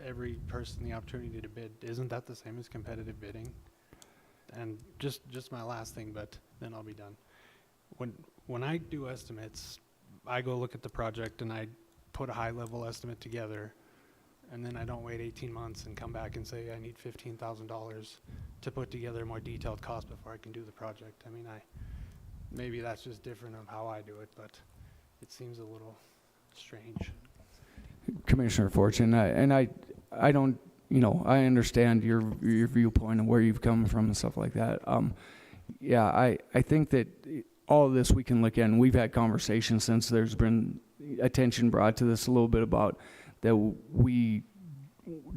every person the opportunity to bid, isn't that the same as competitive bidding? And just my last thing, but then I'll be done. When I do estimates, I go look at the project and I put a high level estimate together, and then I don't wait 18 months and come back and say I need $15,000 to put together a more detailed cost before I can do the project. I mean, maybe that's just different of how I do it, but it seems a little strange. Commissioner Fortune, I don't, I understand your viewpoint and where you've come from and stuff like that. I think that all of this we can look at, and we've had conversations since there's been attention brought to this a little bit about that we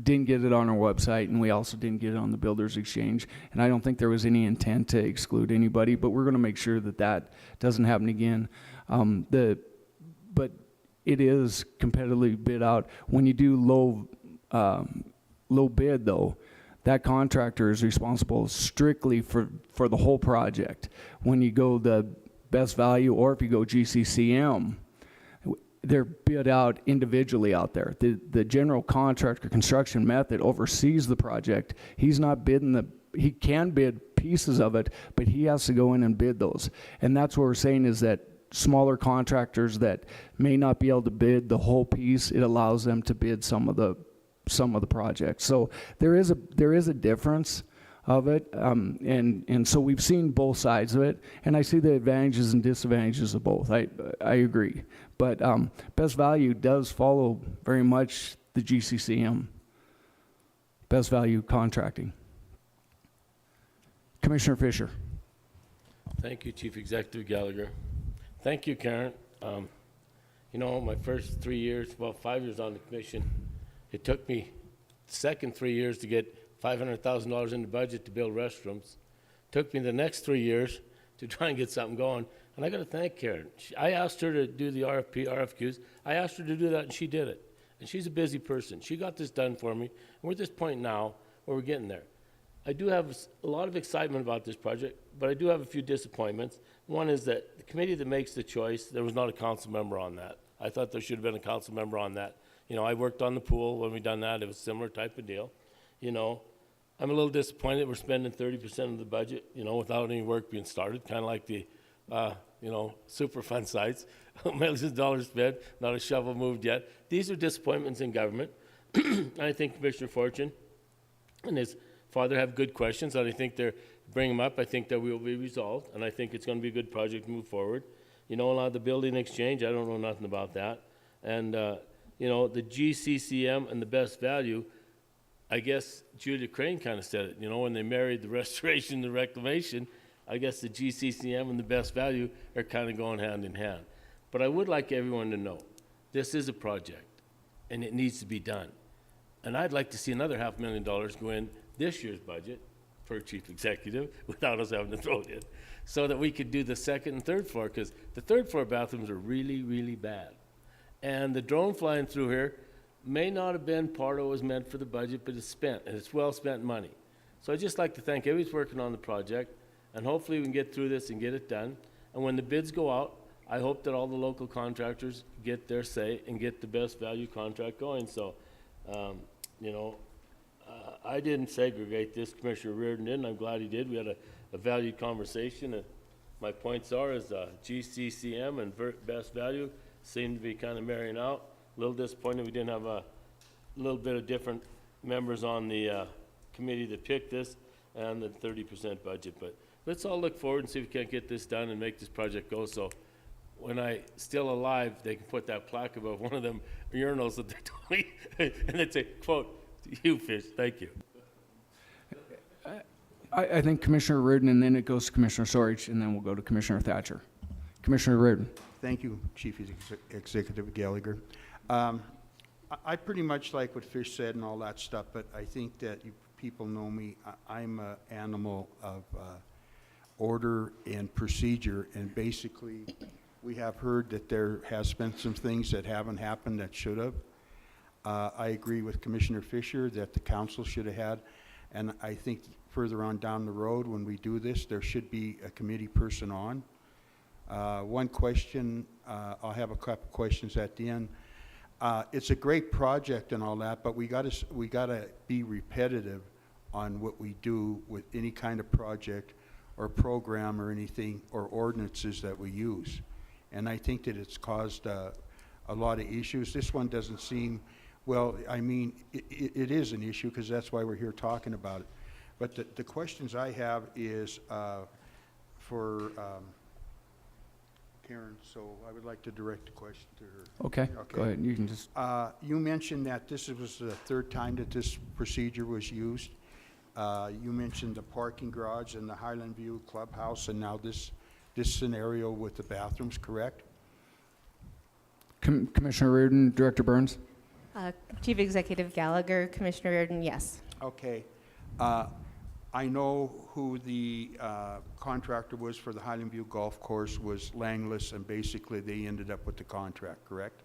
didn't get it on our website, and we also didn't get it on the Builders Exchange. And I don't think there was any intent to exclude anybody, but we're going to make sure that that doesn't happen again. But it is competitively bid out. When you do low bid, though, that contractor is responsible strictly for the whole project. When you go the best value, or if you go GCCM, they're bid out individually out there. The general contractor construction method oversees the project. He's not bidding he can bid pieces of it, but he has to go in and bid those. And that's what we're saying is that smaller contractors that may not be able to bid the whole piece, it allows them to bid some of the projects. So there is a difference of it, and so we've seen both sides of it, and I see the advantages and disadvantages of both. I agree, but best value does follow very much the GCCM, best value contracting. Commissioner Fisher. Thank you, Chief Executive Gallagher. Thank you, Karen. You know, my first 3 years, about 5 years on the commission, it took me the second 3 years to get $500,000 in the budget to build restrooms. Took me the next 3 years to try and get something going. And I got to thank Karen. I asked her to do the RFQs. I asked her to do that, and she did it. And she's a busy person. She got this done for me. And we're at this point now where we're getting there. I do have a lot of excitement about this project, but I do have a few disappointments. One is that the committee that makes the choice, there was not a council member on that. I thought there should have been a council member on that. You know, I worked on the pool when we done that. It was a similar type of deal. You know, I'm a little disappointed we're spending 30% of the budget, you know, without any work being started, kind of like the, you know, Superfund sites. Millions of dollars spent, not a shovel moved yet. These are disappointments in government. I think Commissioner Fortune and his father have good questions, and I think they're bringing them up. I think that we will be resolved, and I think it's going to be a good project to move forward. You know, a lot of the building exchange, I don't know nothing about that. And, you know, the GCCM and the best value, I guess Julia Crane kind of said it, you know, when they married the restoration and the reclamation, I guess the GCCM and the best value are kind of going hand in hand. But I would like everyone to know, this is a project, and it needs to be done. And I'd like to see another $500,000 go in this year's budget for chief executive without us having to throw it in, so that we could do the second and third floor, because the third floor bathrooms are really, really bad. And the drone flying through here may not have been part of what was meant for the budget, but it's spent, and it's well spent money. So I'd just like to thank everyone who's working on the project, and hopefully we can get through this and get it done. And when the bids go out, I hope that all the local contractors get their say and get the best value contract going. So, you know, I didn't segregate this, Commissioner Reardon did, and I'm glad he did. We had a valued conversation, and my points are is GCCM and best value seem to be kind of marrying out. A little disappointed we didn't have a little bit of different members on the committee that picked this and the 30% budget. But let's all look forward and see if we can't get this done and make this project go. So when I still alive, they can put that plaque above one of them urinals that they're doing, and they'd say, quote, "You fish." Thank you. I think Commissioner Reardon, and then it goes to Commissioner Sorich, and then we'll go to Commissioner Thatcher. Commissioner Reardon. Thank you, Chief Executive Gallagher. I pretty much like what Fish said and all that stuff, but I think that you people know me. I'm an animal of order and procedure, and basically we have heard that there has been some things that haven't happened that should have. I agree with Commissioner Fisher that the council should have had, and I think further on down the road when we do this, there should be a committee person on. One question, I'll have a couple questions at the end. It's a great project and all that, but we gotta be repetitive on what we do with any kind of project or program or anything or ordinances that we use. And I think that it's caused a lot of issues. This one doesn't seem, well, I mean, it is an issue because that's why we're here talking about it. But the questions I have is for Karen, so I would like to direct the question to her. Okay, go ahead. You can just. You mentioned that this was the third time that this procedure was used. You mentioned the parking garage and the Highland View Clubhouse, and now this this scenario with the bathrooms, correct? Commissioner Reardon, Director Burns? Chief Executive Gallagher, Commissioner Reardon, yes. Okay. I know who the contractor was for the Highland View Golf Course was Langless, and basically they ended up with the contract, correct?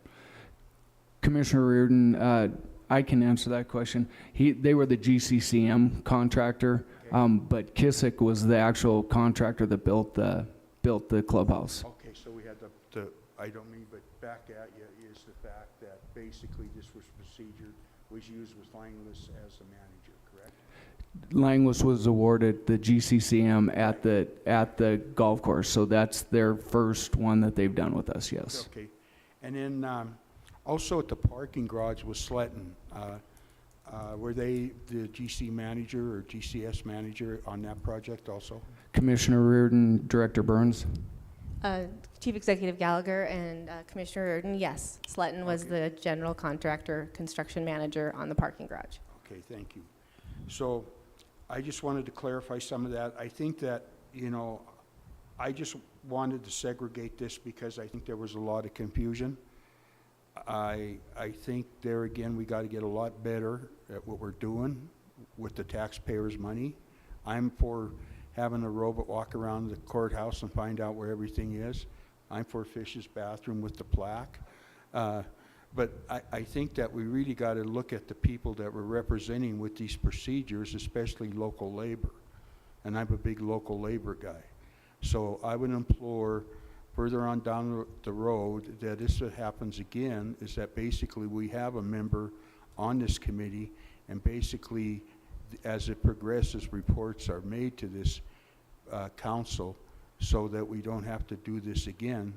Commissioner Reardon, I can answer that question. They were the GCCM contractor, but Kissick was the actual contractor that built the clubhouse. Okay, so we had the I don't mean, but back at you is the fact that basically this was procedure was used with Langless as the manager, correct? Langless was awarded the GCCM at the golf course, so that's their first one that they've done with us, yes. Okay. And then also at the parking garage was Sletton. Were they the GC manager or GCS manager on that project also? Commissioner Reardon, Director Burns? Chief Executive Gallagher and Commissioner Reardon, yes. Sletton was the general contractor, construction manager on the parking garage. Okay, thank you. So I just wanted to clarify some of that. I think that, you know, I just wanted to segregate this because I think there was a lot of confusion. I think there again, we got to get a lot better at what we're doing with the taxpayers' money. I'm for having a robot walk around the courthouse and find out where everything is. I'm for Fish's bathroom with the plaque. But I think that we really got to look at the people that we're representing with these procedures, especially local labor. And I'm a big local labor guy. So I would implore further on down the road that if it happens again, is that basically we have a member on this committee, and basically as it progresses, reports are made to this council so that we don't have to do this again.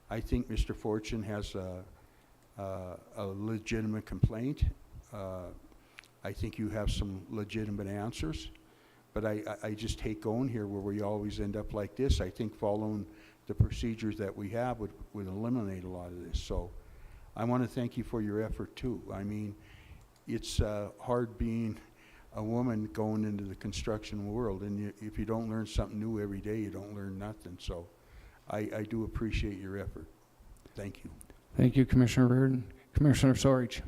I think Mr. Fortune has a legitimate complaint. I think you have some legitimate answers, but I just hate going here where we always end up like this. I think following the procedures that we have would eliminate a lot of this. So I want to thank you for your effort too. I mean, it's hard being a woman going into the construction world, and if you don't learn something new every day, you don't learn nothing. So I do appreciate your effort. Thank you. Thank you, Commissioner Reardon. Commissioner Sorich.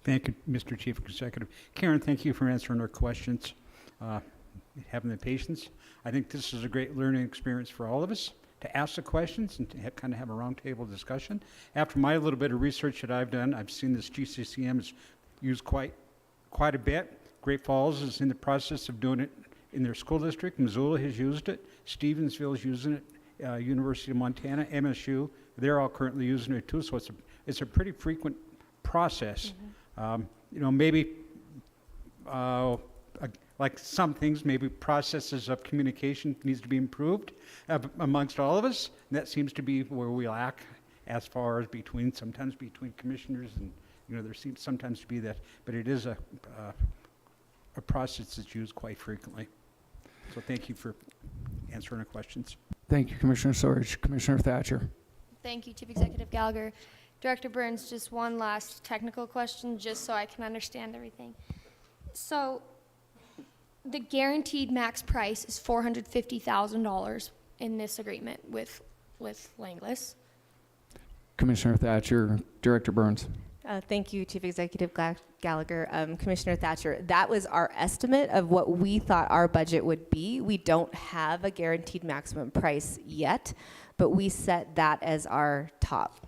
Thank you, Mr. Chief Executive. Karen, thank you for answering our questions, having the patience. I think this is a great learning experience for all of us to ask the questions and to kind of have a roundtable discussion. After my little bit of research that I've done, I've seen this GCCM is used quite a bit. Great Falls is in the process of doing it in their school district. Missoula has used it. Stevensville is using it. University of Montana, MSU, they're all currently using it too. So it's a pretty frequent process. You know, maybe like some things, maybe processes of communication needs to be improved amongst all of us. And that seems to be where we lack as far as sometimes between commissioners, and you know, there seems sometimes to be that, but it is a process that's used quite frequently. So thank you for answering our questions. Thank you, Commissioner Sorich. Commissioner Thatcher. Thank you, Chief Executive Gallagher. Director Burns, just one last technical question, just so I can understand everything. So the guaranteed max price is $450,000 in this agreement with Langless. Commissioner Thatcher, Director Burns. Thank you, Chief Executive Gallagher. Commissioner Thatcher, that was our estimate of what we thought our budget would be. We don't have a guaranteed maximum price yet, but we set that as our top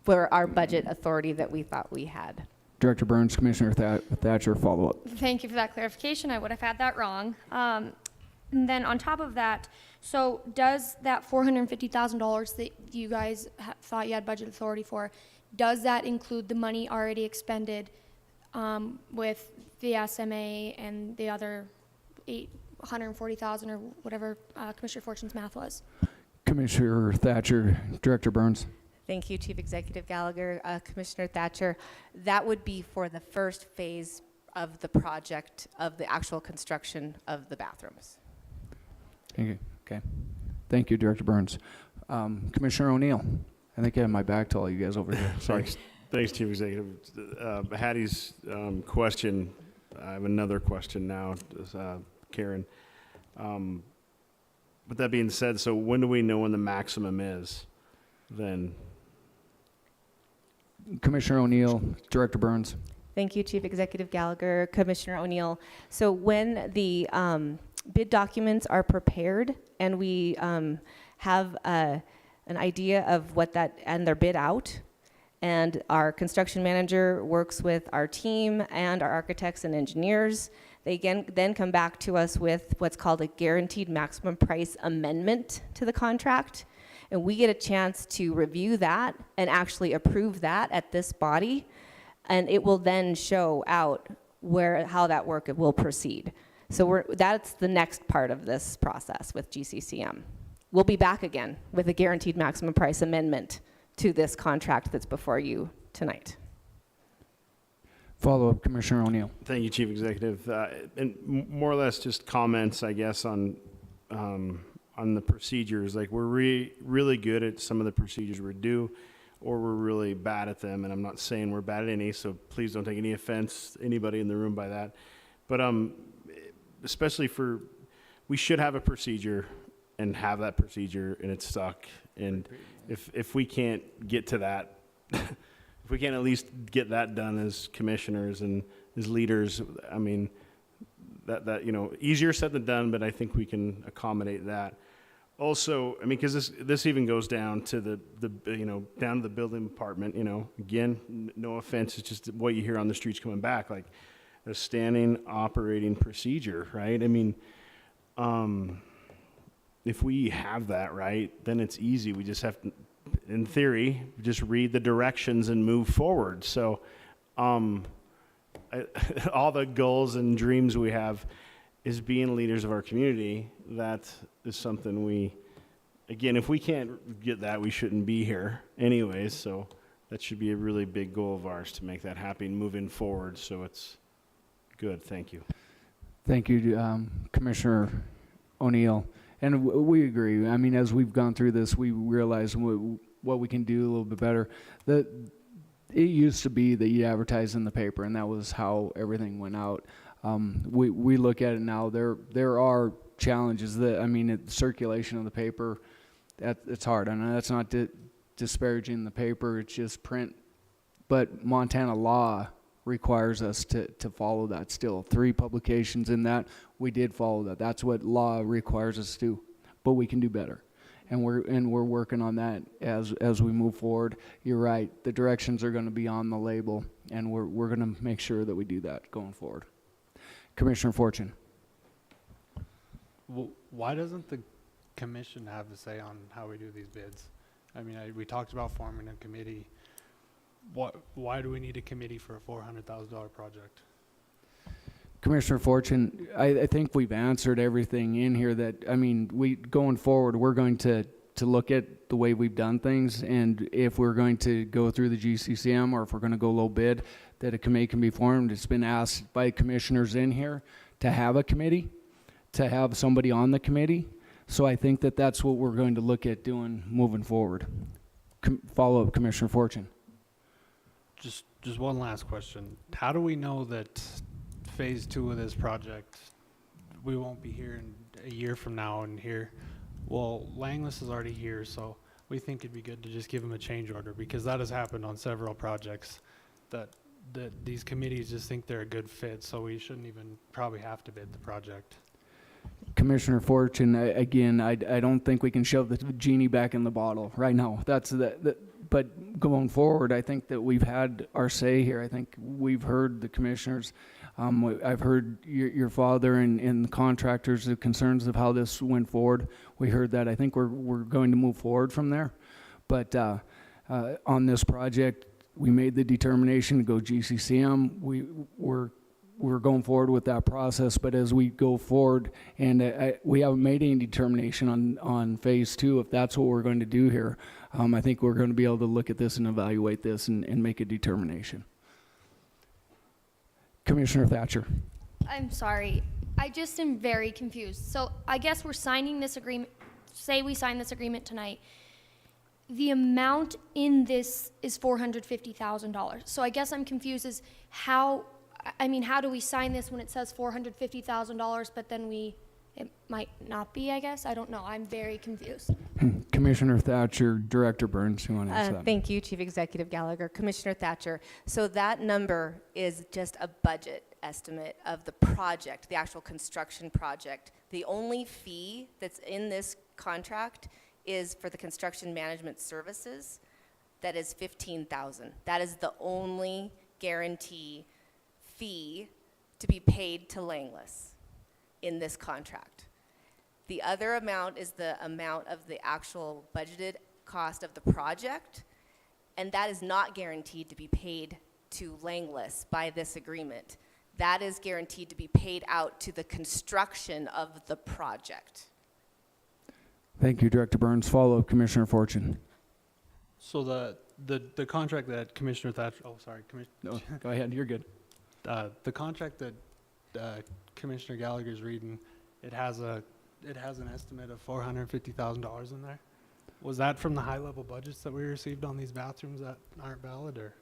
for our budget authority that we thought we had. Director Burns, Commissioner Thatcher, follow up. Thank you for that clarification. I would have had that wrong. And then on top of that, so does that $450,000 that you guys thought you had budget authority for, does that include the money already expended with the SMA and the other $140,000 or whatever Commissioner Fortune's math was? Commissioner Thatcher, Director Burns. Thank you, Chief Executive Gallagher. Commissioner Thatcher, that would be for the first phase of the project of the actual construction of the bathrooms. Thank you. Okay. Thank you, Director Burns. Commissioner O'Neill. I think I have my back to all you guys over here. Sorry. Thanks, Chief Executive. Hattie's question, I have another question now, Karen. with that being said, so when do we know when the maximum is then? Commissioner O'Neill, Director Burns. Thank you, Chief Executive Gallagher, Commissioner O'Neill. So when the bid documents are prepared and we have an idea of what that, and they're bid out, and our construction manager works with our team and our architects and engineers, they then come back to us with what's called a guaranteed maximum price amendment to the contract. And we get a chance to review that and actually approve that at this body. And it will then show out how that work will proceed. So that's the next part of this process with GCCM. We'll be back again with a guaranteed maximum price amendment to this contract that's before you tonight. Follow-up, Commissioner O'Neill. Thank you, Chief Executive. And more or less just comments, I guess, on the procedures. Like, we're really good at some of the procedures we do, or we're really bad at them. And I'm not saying we're bad at any, so please don't take any offense, anybody in the room, by that. But especially we should have a procedure and have that procedure and it's stuck. And if we can't get to that, if we can't at least get that done as commissioners and as leaders, I mean, that easier said than done, but I think we can accommodate that. Also, I mean, because this even goes down to the down to the building department. Again, no offense, it's just what you hear on the streets coming back, like a standing operating procedure, right? I mean, if we have that right, then it's easy. We just have to, in theory, just read the directions and move forward. So, all the goals and dreams we have is being leaders of our community. That is something again, if we can't get that, we shouldn't be here anyways. So that should be a really big goal of ours to make that happen moving forward. So it's good. Thank you. Thank you, Commissioner O'Neill. And we agree. I mean, as we've gone through this, we realize what we can do a little bit better. It used to be that you advertise in the paper, and that was how everything went out. We look at it now. There are challenges. Circulation of the paper, it's hard. I know that's not disparaging the paper. It's just print. But Montana law requires us to follow that still. 3 publications in that, we did follow that. That's what law requires us to do. But we can do better. And we're working on that as we move forward. You're right. The directions are going to be on the label, and we're going to make sure that we do that going forward. Commissioner Fortune. Why doesn't the commission have a say on how we do these bids? I mean, we talked about forming a committee. Why do we need a committee for a $400,000 project? Commissioner Fortune, I think we've answered everything in here that, going forward, we're going to look at the way we've done things, and if we're going to go through the GCCM or if we're going to go low bid, that a committee can be formed. It's been asked by commissioners in here to have a committee, to have somebody on the committee. So I think that that's what we're going to look at doing moving forward. Follow up, Commissioner Fortune. Just one last question. How do we know that phase 2 of this project, we won't be here in a year from now and here? Well, Langless is already here, so we think it'd be good to just give them a change order, because that has happened on several projects that these committees just think they're a good fit, so we shouldn't even probably have to bid the project. Commissioner Fortune, again, I don't think we can shove the genie back in the bottle right now. But going forward, I think that we've had our say here. I think we've heard the commissioners. I've heard your father and the contractors, the concerns of how this went forward. We heard that. I think we're going to move forward from there. But on this project, we made the determination to go GCCM. We're going forward with that process, but as we go forward, and we haven't made any determination on phase 2, if that's what we're going to do here, I think we're going to be able to look at this and evaluate this and make a determination. Commissioner Thatcher. I'm sorry. I just am very confused. So I guess we're signing this agreement. Say we sign this agreement tonight. The amount in this is $450,000. So I guess I'm confused as how do we sign this when it says $450,000, but then we it might not be, I guess. I don't know. I'm very confused. Commissioner Thatcher, Director Burns, you want to answer that? Thank you, Chief Executive Gallagher. Commissioner Thatcher, so that number is just a budget estimate of the project, the actual construction project. The only fee that's in this contract is for the construction management services. That is $15,000. That is the only guarantee fee to be paid to Langless in this contract. The other amount is the amount of the actual budgeted cost of the project, and that is not guaranteed to be paid to Langless by this agreement. That is guaranteed to be paid out to the construction of the project. Thank you, Director Burns. Follow-up, Commissioner Fortune. So the contract that Commissioner Thatcher, oh, sorry, No, go ahead, you're good. the contract that Commissioner Gallagher's reading, it has an estimate of $450,000 in there. Was that from the high-level budgets that we received on these bathrooms that aren't valid, or?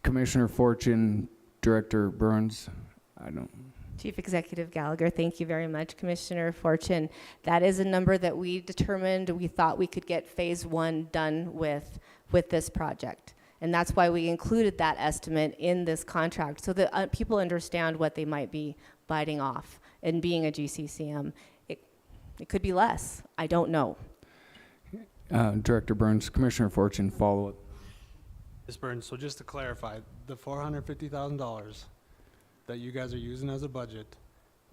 Commissioner Fortune, Director Burns, I don't. Chief Executive Gallagher, thank you very much. Commissioner Fortune, that is a number that we determined we thought we could get phase 1 done with this project. And that's why we included that estimate in this contract, so that people understand what they might be biting off. And being a GCCM, it could be less. I don't know. Director Burns, Commissioner Fortune, follow-up. Ms. Burns, so just to clarify, the $450,000 that you guys are using as a budget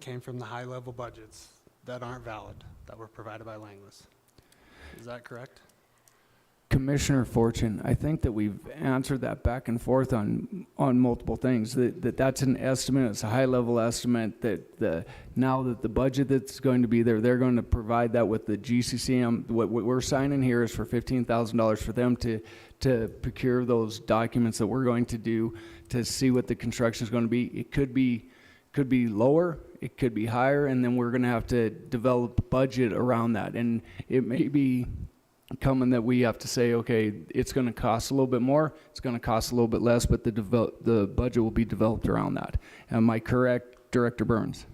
came from the high-level budgets that aren't valid, that were provided by Langless. Is that correct? Commissioner Fortune, I think that we've answered that back and forth on multiple things. That's an estimate, it's a high-level estimate, that now that the budget that's going to be there, they're going to provide that with the GCCM. What we're signing here is for $15,000 for them to procure those documents that we're going to do to see what the construction is going to be. It could be lower, it could be higher, and then we're going to have to develop budget around that. And it may be coming that we have to say, okay, it's going to cost a little bit more, it's going to cost a little bit less, but the budget will be developed around that. Am I correct, Director Burns?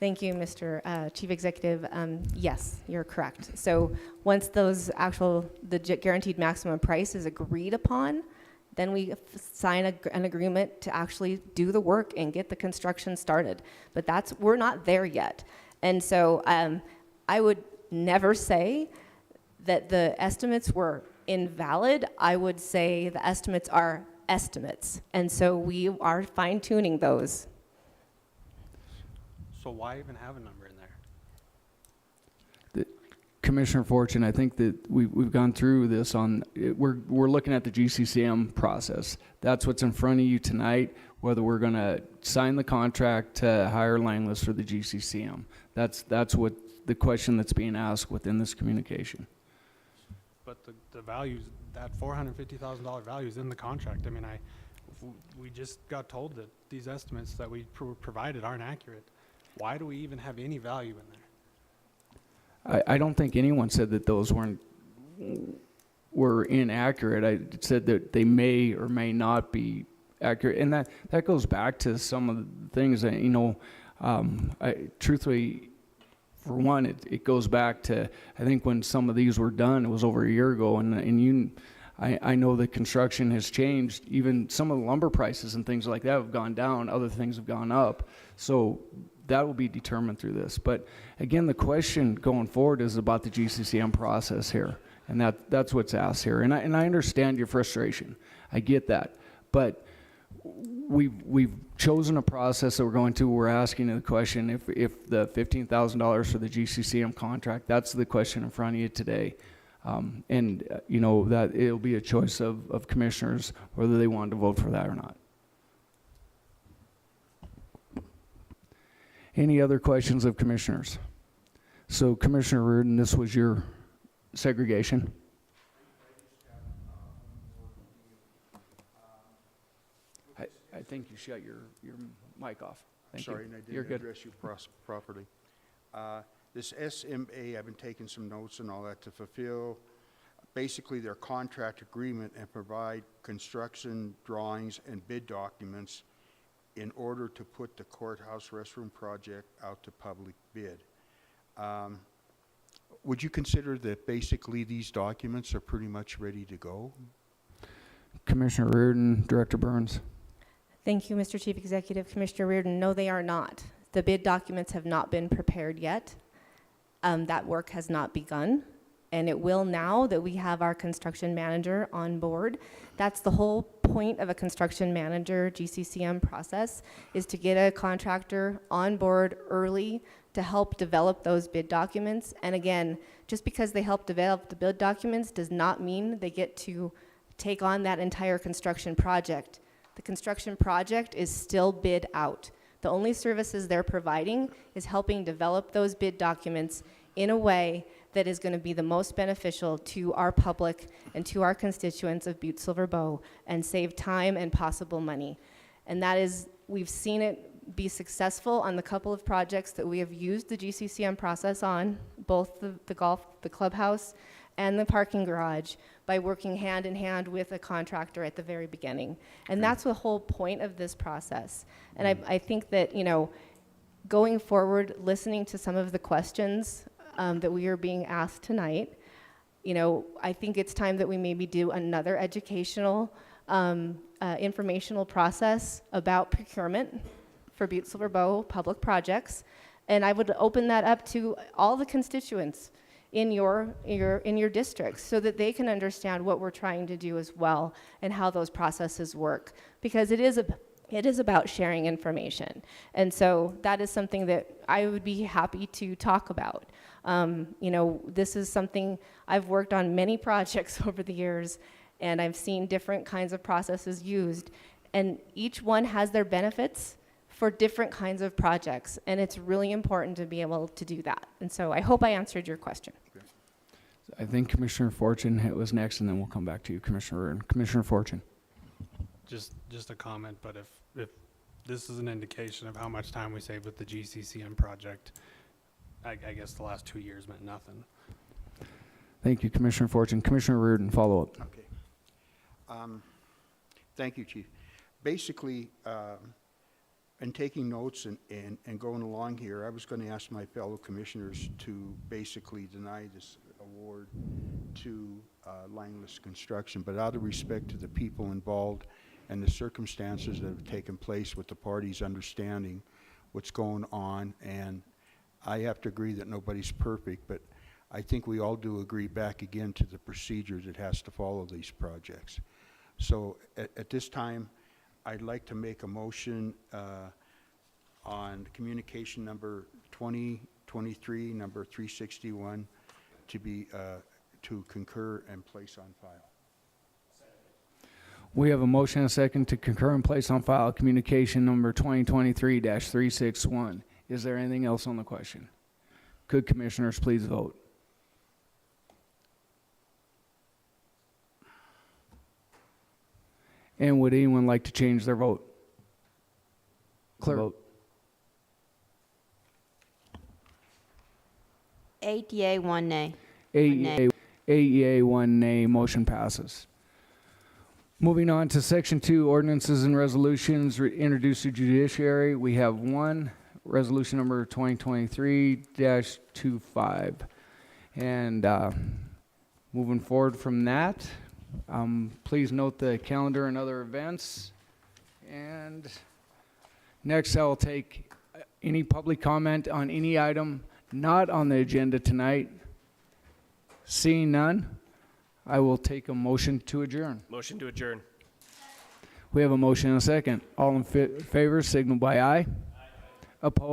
Thank you, Mr. Chief Executive. Yes, you're correct. So once the guaranteed maximum price is agreed upon, then we sign an agreement to actually do the work and get the construction started. But we're not there yet. And so I would never say that the estimates were invalid. I would say the estimates are estimates. And so we are fine-tuning those. So why even have a number in there? Commissioner Fortune, I think that we've gone through this we're looking at the GCCM process. That's what's in front of you tonight, whether we're going to sign the contract to hire Langless for the GCCM. That's what the question that's being asked within this communication. But the values, that $450,000 value is in the contract. I mean, we just got told that these estimates that we provided aren't accurate. Why do we even have any value in there? I don't think anyone said that those were inaccurate. I said that they may or may not be accurate, and that goes back to some of the things that truthfully, for one, it goes back to, I think when some of these were done, it was over a year ago, I know that construction has changed. Even some of the lumber prices and things like that have gone down. Other things have gone up. So that will be determined through this. But again, the question going forward is about the GCCM process here, and that's what's asked here. And I understand your frustration. I get that, but we've chosen a process that we're going to. We're asking the question if the $15,000 for the GCCM contract. That's the question in front of you today. That it'll be a choice of commissioners whether they want to vote for that or not. Any other questions of commissioners? So Commissioner Reardon, this was your segregation. I think you shut your mic off. Thank you. Sorry, and I You're didn't good. address you properly. This SMA, I've been taking some notes and all that to fulfill basically their contract agreement and provide construction drawings and bid documents in order to put the courthouse restroom project out to public bid. Would you consider that basically these documents are pretty much ready to go? Commissioner Reardon, Director Burns. Thank you, Mr. Chief Executive. Commissioner Reardon, no, they are not. The bid documents have not been prepared yet. That work has not begun, and it will now that we have our construction manager on board. That's the whole point of a construction manager GCCM process, is to get a contractor on board early to help develop those bid documents. And again, just because they help develop the bid documents does not mean they get to take on that entire construction project. The construction project is still bid out. The only services they're providing is helping develop those bid documents in a way that is going to be the most beneficial to our public and to our constituents of Butte-Silver Bow and save time and possible money. And that is, we've seen it be successful on the couple of projects that we have used the GCCM process on, both the golf, the clubhouse, and the parking garage, by working hand in hand with a contractor at the very beginning. And that's the whole point of this process. And I think that, you know, going forward, listening to some of the questions that we are being asked tonight, you know, I think it's time that we maybe do another educational, informational process about procurement for Butte-Silver Bow public projects. And I would open that up to all the constituents in your districts so that they can understand what we're trying to do as well and how those processes work. Because it is about sharing information. And so that is something that I would be happy to talk about. You know, this is something I've worked on many projects over the years, and I've seen different kinds of processes used. And each one has their benefits for different kinds of projects, and it's really important to be able to do that. And so I hope I answered your question. I think Commissioner Fortune was next, and then we'll come back to you, Commissioner Reardon. Commissioner Fortune. Just a comment, but if this is an indication of how much time we saved with the GCCM project, I guess the last 2 years meant nothing. Thank you, Commissioner Fortune. Commissioner Reardon, follow up. Okay. Thank you, Chief. Basically, in taking notes and going along here, I was going to ask my fellow commissioners to basically deny this award to Lineless Construction, but out of respect to the people involved and the circumstances that have taken place with the parties understanding what's going on, and I have to agree that nobody's perfect, but I think we all do agree back again to the procedures it has to follow these projects. So at this time, I'd like to make a motion on communication number 2023, number 361, to be to concur and place on file. We have a motion and a second to concur and place on file communication number 2023-361. Is there anything else on the question? Could commissioners please vote? And would anyone like to change their vote? Clerk. Vote. 8 yea, 1 nay. 8 yea, 1 nay. Motion passes. Moving on to Section 2, ordinances and resolutions introduced to judiciary. We have one, resolution number 2023-25. And moving forward from that, please note the calendar and other events. And next, I will take any public comment on any item not on the agenda tonight. Seeing none, I will take a motion to adjourn. Motion to adjourn. We have a motion and a second. All in favor, signal by aye. Opposed?